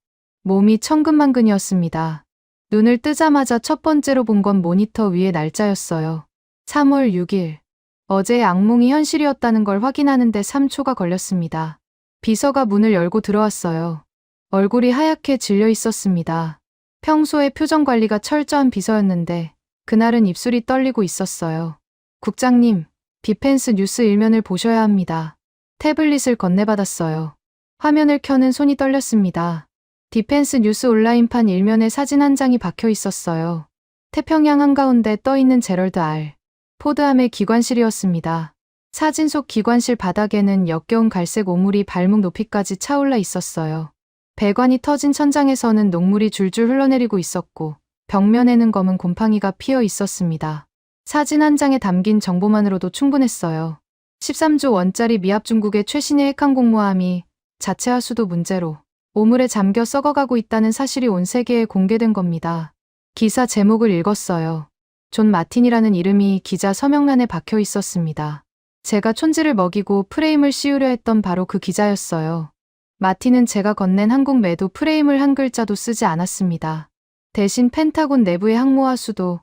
몸이 천근만근이었습니다. 눈을 뜨자마자 첫 번째로 본 건 모니터 위의 날짜였어요. 3월 6일. 어제의 악몽이 현실이었다는 걸 확인하는데 3초가 걸렸습니다. 비서가 문을 열고 들어왔어요. 얼굴이 하얗게 질려 있었습니다. 평소에 표정 관리가 철저한 비서였는데 그날은 입술이 떨리고 있었어요. 국장님, 디펜스 뉴스 일면을 보셔야 합니다. 태블릿을 건네받았어요. 화면을 켜는 손이 떨렸습니다. 디펜스 뉴스 온라인판 일면에 사진 한 장이 박혀 있었어요. 태평양 한가운데 떠있는 제럴드 R. 포드함의 기관실이었습니다. 사진 속 기관실 바닥에는 역겨운 갈색 오물이 발목 높이까지 차올라 있었어요. 배관이 터진 천장에서는 녹물이 줄줄 흘러내리고 있었고 벽면에는 검은 곰팡이가 피어 있었습니다. 사진 한 장에 담긴 정보만으로도 충분했어요. 13조 원짜리 미합 중국의 최신의 핵항공모함이 자체화 수도 문제로 오물에 잠겨 썩어가고 있다는 사실이 온 세계에 공개된 겁니다. 기사 제목을 읽었어요. 존 마틴이라는 이름이 기자 서명란에 박혀 있었습니다. 제가 촌지를 먹이고 프레임을 씌우려 했던 바로 그 기자였어요. 마틴은 제가 건넨 항공 매도 프레임을 한 글자도 쓰지 않았습니다. 대신 펜타곤 내부의 항모화 수도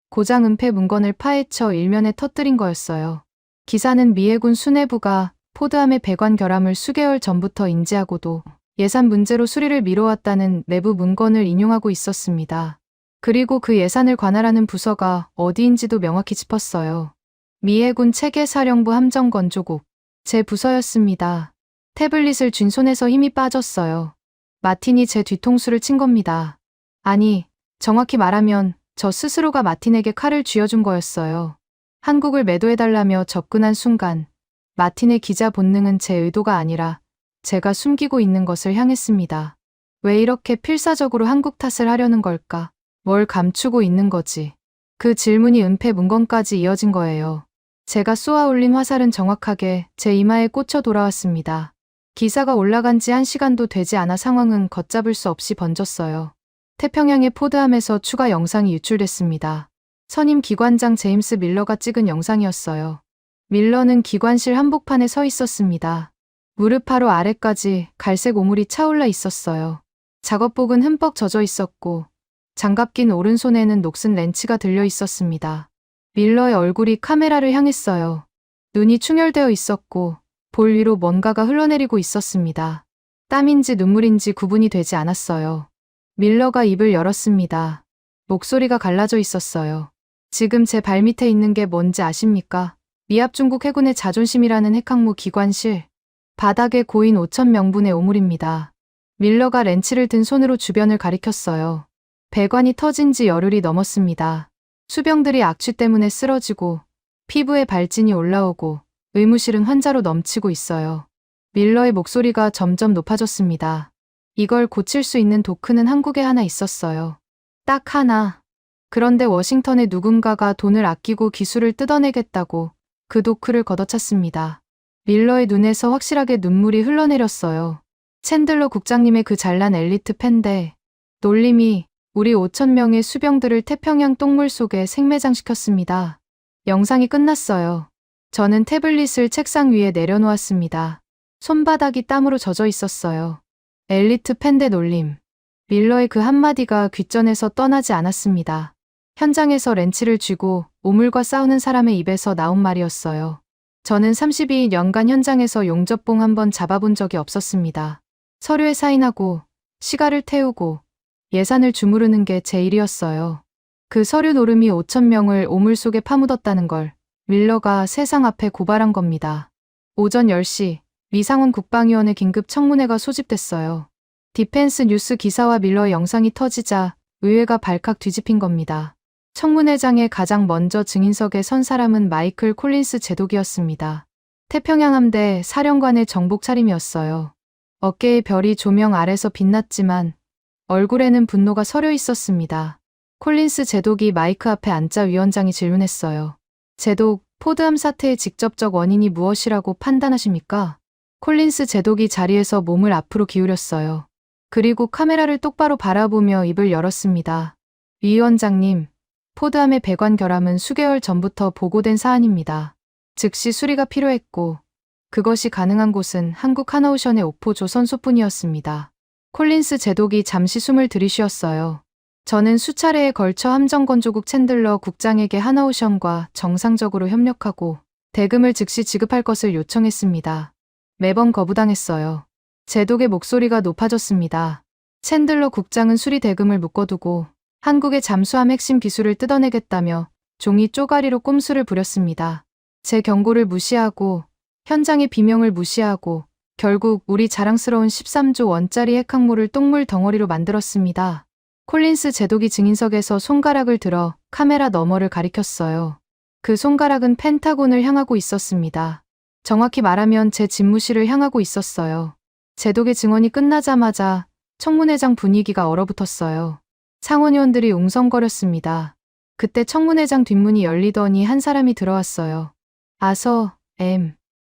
고장 은폐 문건을 파헤쳐 일면에 터뜨린 거였어요. 기사는 미 해군 수뇌부가 포드함의 배관 결함을 수개월 전부터 인지하고도 예산 문제로 수리를 미뤄왔다는 내부 문건을 인용하고 있었습니다. 그리고 그 예산을 관할하는 부서가 어디인지도 명확히 짚었어요. 미 해군 체계사령부 함정건조국. 제 부서였습니다. 태블릿을 쥔 손에서 힘이 빠졌어요. 마틴이 제 뒤통수를 친 겁니다. 아니, 정확히 말하면 저 스스로가 마틴에게 칼을 쥐어준 거였어요. 한국을 매도해달라며 접근한 순간 마틴의 기자 본능은 제 의도가 아니라 제가 숨기고 있는 것을 향했습니다. 왜 이렇게 필사적으로 한국 탓을 하려는 걸까? 뭘 감추고 있는 거지? 그 질문이 은폐 문건까지 이어진 거예요. 제가 쏘아 올린 화살은 정확하게 제 이마에 꽂혀 돌아왔습니다. 기사가 올라간 지 1시간도 되지 않아 상황은 걷잡을 수 없이 번졌어요. 태평양의 포드함에서 추가 영상이 유출됐습니다. 선임 기관장 제임스 밀러가 찍은 영상이었어요. 밀러는 기관실 한복판에 서 있었습니다. 무릎하로 아래까지 갈색 오물이 차올라 있었어요. 작업복은 흠뻑 젖어 있었고 장갑 낀 오른손에는 녹슨 렌치가 들려 있었습니다. 밀러의 얼굴이 카메라를 향했어요. 눈이 충혈되어 있었고 볼 위로 뭔가가 흘러내리고 있었습니다. 땀인지 눈물인지 구분이 되지 않았어요. 밀러가 입을 열었습니다. 목소리가 갈라져 있었어요. 지금 제 발밑에 있는 게 뭔지 아십니까? 미합 중국 해군의 자존심이라는 핵항모 기관실. 바닥에 고인 5,000명분의 오물입니다. 밀러가 렌치를 든 손으로 주변을 가리켰어요. 배관이 터진 지 열흘이 넘었습니다. 수병들이 악취 때문에 쓰러지고 피부에 발진이 올라오고 의무실은 환자로 넘치고 있어요. 밀러의 목소리가 점점 높아졌습니다. 이걸 고칠 수 있는 도크는 한국에 하나 있었어요. 딱 하나. 그런데 워싱턴에 누군가가 돈을 아끼고 기술을 뜯어내겠다고 그 도크를 걷어찼습니다. 밀러의 눈에서 확실하게 눈물이 흘러내렸어요. 챈들러 국장님의 그 잘난 엘리트 팬데 놀림이 우리 5,000명의 수병들을 태평양 똥물 속에 생매장시켰습니다. 영상이 끝났어요. 저는 태블릿을 책상 위에 내려놓았습니다. 손바닥이 땀으로 젖어 있었어요. 엘리트 팬데 놀림. 밀러의 그 한마디가 귓전에서 떠나지 않았습니다. 현장에서 렌치를 쥐고 오물과 싸우는 사람의 입에서 나온 말이었어요. 저는 32년간 현장에서 용접봉 한 번 잡아본 적이 없었습니다. 서류에 사인하고 시가를 태우고 예산을 주무르는 게 제 일이었어요. 그 서류 노름이 5,000명을 오물 속에 파묻었다는 걸 밀러가 세상 앞에 고발한 겁니다. 오전 10시 미상원 국방위원회 긴급 청문회가 소집됐어요. 디펜스 뉴스 기사와 밀러의 영상이 터지자 의회가 발칵 뒤집힌 겁니다. 청문회장에 가장 먼저 증인석에 선 사람은 마이클 콜린스 제독이었습니다. 태평양 함대 사령관의 정복 차림이었어요. 어깨의 별이 조명 아래서 빛났지만 얼굴에는 분노가 서려 있었습니다. 콜린스 제독이 마이크 앞에 앉자 위원장이 질문했어요. 제독, 포드함 사태의 직접적 원인이 무엇이라고 판단하십니까? 콜린스 제독이 자리에서 몸을 앞으로 기울였어요. 그리고 카메라를 똑바로 바라보며 입을 열었습니다. 위원장님, 포드함의 배관 결함은 수개월 전부터 보고된 사안입니다. 즉시 수리가 필요했고 그것이 가능한 곳은 한국 하나오션의 오포 조선소뿐이었습니다. 콜린스 제독이 잠시 숨을 들이쉬었어요. 저는 수차례에 걸쳐 함정건조국 챈들러 국장에게 하나오션과 정상적으로 협력하고 대금을 즉시 지급할 것을 요청했습니다. 매번 거부당했어요. 제독의 목소리가 높아졌습니다. 챈들러 국장은 수리 대금을 묶어두고 한국의 잠수함 핵심 기술을 뜯어내겠다며 종이 쪼가리로 꼼수를 부렸습니다. 제 경고를 무시하고 현장의 비명을 무시하고 결국 우리 자랑스러운 13조 원짜리 핵항모를 똥물 덩어리로 만들었습니다. 콜린스 제독이 증인석에서 손가락을 들어 카메라 너머를 가리켰어요. 그 손가락은 펜타곤을 향하고 있었습니다. 정확히 말하면 제 집무실을 향하고 있었어요. 제독의 증언이 끝나자마자 청문회장 분위기가 얼어붙었어요. 상원의원들이 웅성거렸습니다. 그때 청문회장 뒷문이 열리더니 한 사람이 들어왔어요. 아서 M.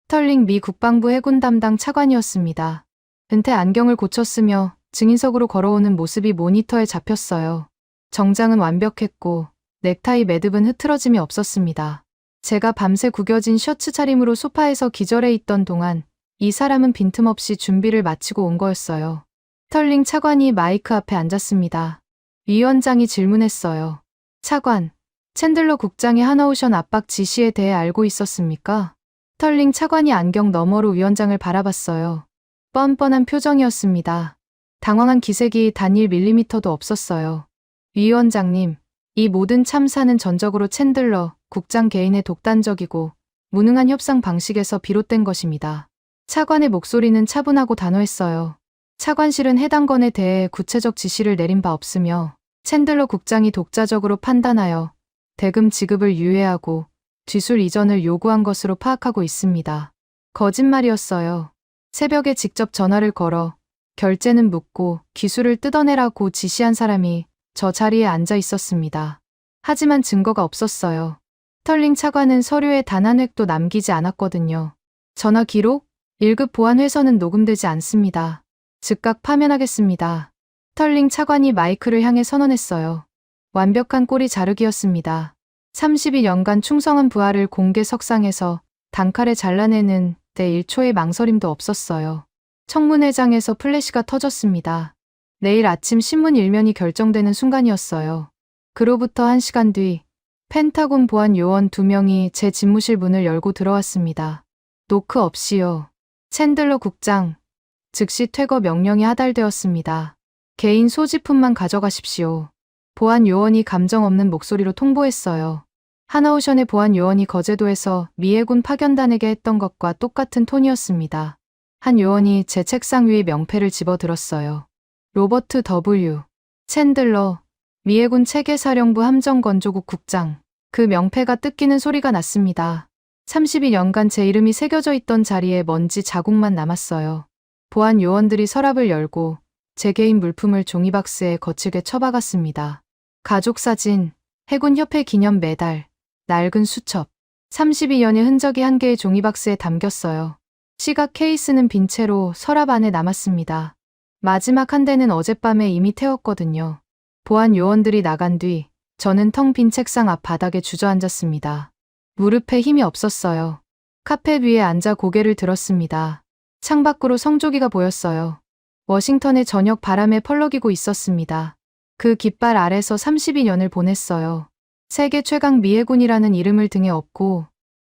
스털링 미 국방부 해군 담당 차관이었습니다. 은퇴 안경을 고쳤으며 증인석으로 걸어오는 모습이 모니터에 잡혔어요. 정장은 완벽했고 넥타이 매듭은 흐트러짐이 없었습니다. 제가 밤새 구겨진 셔츠 차림으로 소파에서 기절해 있던 동안 이 사람은 빈틈없이 준비를 마치고 온 거였어요. 스털링 차관이 마이크 앞에 앉았습니다. 위원장이 질문했어요. 차관, 챈들러 국장의 하나오션 압박 지시에 대해 알고 있었습니까? 스털링 차관이 안경 너머로 위원장을 바라봤어요. 뻔뻔한 표정이었습니다. 당황한 기색이 단 1mm도 없었어요. 위원장님, 이 모든 참사는 전적으로 챈들러 국장 개인의 독단적이고 무능한 협상 방식에서 비롯된 것입니다. 차관의 목소리는 차분하고 단호했어요. 차관실은 해당 건에 대해 구체적 지시를 내린 바 없으며 챈들러 국장이 독자적으로 판단하여 대금 지급을 유예하고 뒤술 이전을 요구한 것으로 파악하고 있습니다. 거짓말이었어요. 새벽에 직접 전화를 걸어 결제는 묻고 기술을 뜯어내라고 지시한 사람이 저 자리에 앉아 있었습니다. 하지만 증거가 없었어요. 스털링 차관은 서류에 단 한 획도 남기지 않았거든요. 전화 기록? 1급 보안 회선은 녹음되지 않습니다. 즉각 파면하겠습니다. 스털링 차관이 마이크를 향해 선언했어요. 완벽한 꼬리 자르기였습니다. 32년간 충성한 부하를 공개 석상에서 단칼에 잘라내는 데 1초의 망설임도 없었어요. 청문회장에서 플래시가 터졌습니다. 내일 아침 신문 일면이 결정되는 순간이었어요. 그로부터 1시간 뒤 펜타곤 보안 요원 2명이 제 집무실 문을 열고 들어왔습니다. 노크 없이요. 챈들러 국장, 즉시 퇴거 명령이 하달되었습니다. 개인 소지품만 가져가십시오. 보안 요원이 감정 없는 목소리로 통보했어요. 하나오션의 보안 요원이 거제도에서 미 해군 파견단에게 했던 것과 똑같은 톤이었습니다. 한 요원이 제 책상 위에 명패를 집어들었어요. 로버트 W. 챈들러, 미 해군 체계사령부 함정건조국 국장. 그 명패가 뜯기는 소리가 났습니다. 32년간 제 이름이 새겨져 있던 자리에 먼지 자국만 남았어요. 보안 요원들이 서랍을 열고 제 개인 물품을 종이박스에 거칠게 처박았습니다. 가족사진, 해군협회 기념 메달, 낡은 수첩. 32년의 흔적이 한 개의 종이박스에 담겼어요. 시각 케이스는 빈 채로 서랍 안에 남았습니다. 마지막 한 대는 어젯밤에 이미 태웠거든요. 보안 요원들이 나간 뒤 저는 텅 빈 책상 앞 바닥에 주저앉았습니다. 무릎에 힘이 없었어요. 카펫 위에 앉아 고개를 들었습니다. 창밖으로 성조기가 보였어요. 워싱턴의 저녁 바람에 펄럭이고 있었습니다. 그 깃발 아래서 32년을 보냈어요. 세계 최강 미해군이라는 이름을 등에 업고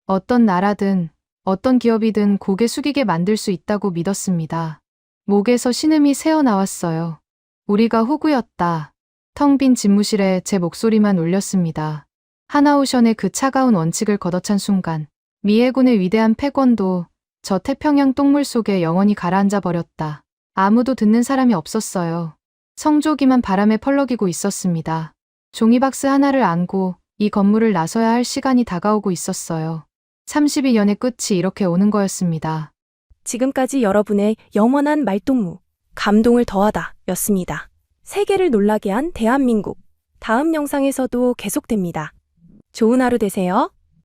어떤 나라든 어떤 기업이든 고개 숙이게 만들 수 있다고 믿었습니다. 목에서 신음이 새어나왔어요. 우리가 호구였다. 텅 빈 집무실에 제 목소리만 울렸습니다. 하나오션의 그 차가운 원칙을 걷어찬 순간 미 해군의 위대한 패권도 저 태평양 똥물 속에 영원히 가라앉아 버렸다. 아무도 듣는 사람이 없었어요. 성조기만 바람에 펄럭이고 있었습니다. 종이박스 하나를 안고 이 건물을 나서야 할 시간이 다가오고 있었어요. 32년의 끝이 이렇게 오는 거였습니다. 지금까지 여러분의 영원한 말동무, 감동을 더하다 였습니다. 세계를 놀라게 한 대한민국. 다음 영상에서도 계속됩니다. 좋은 하루 되세요.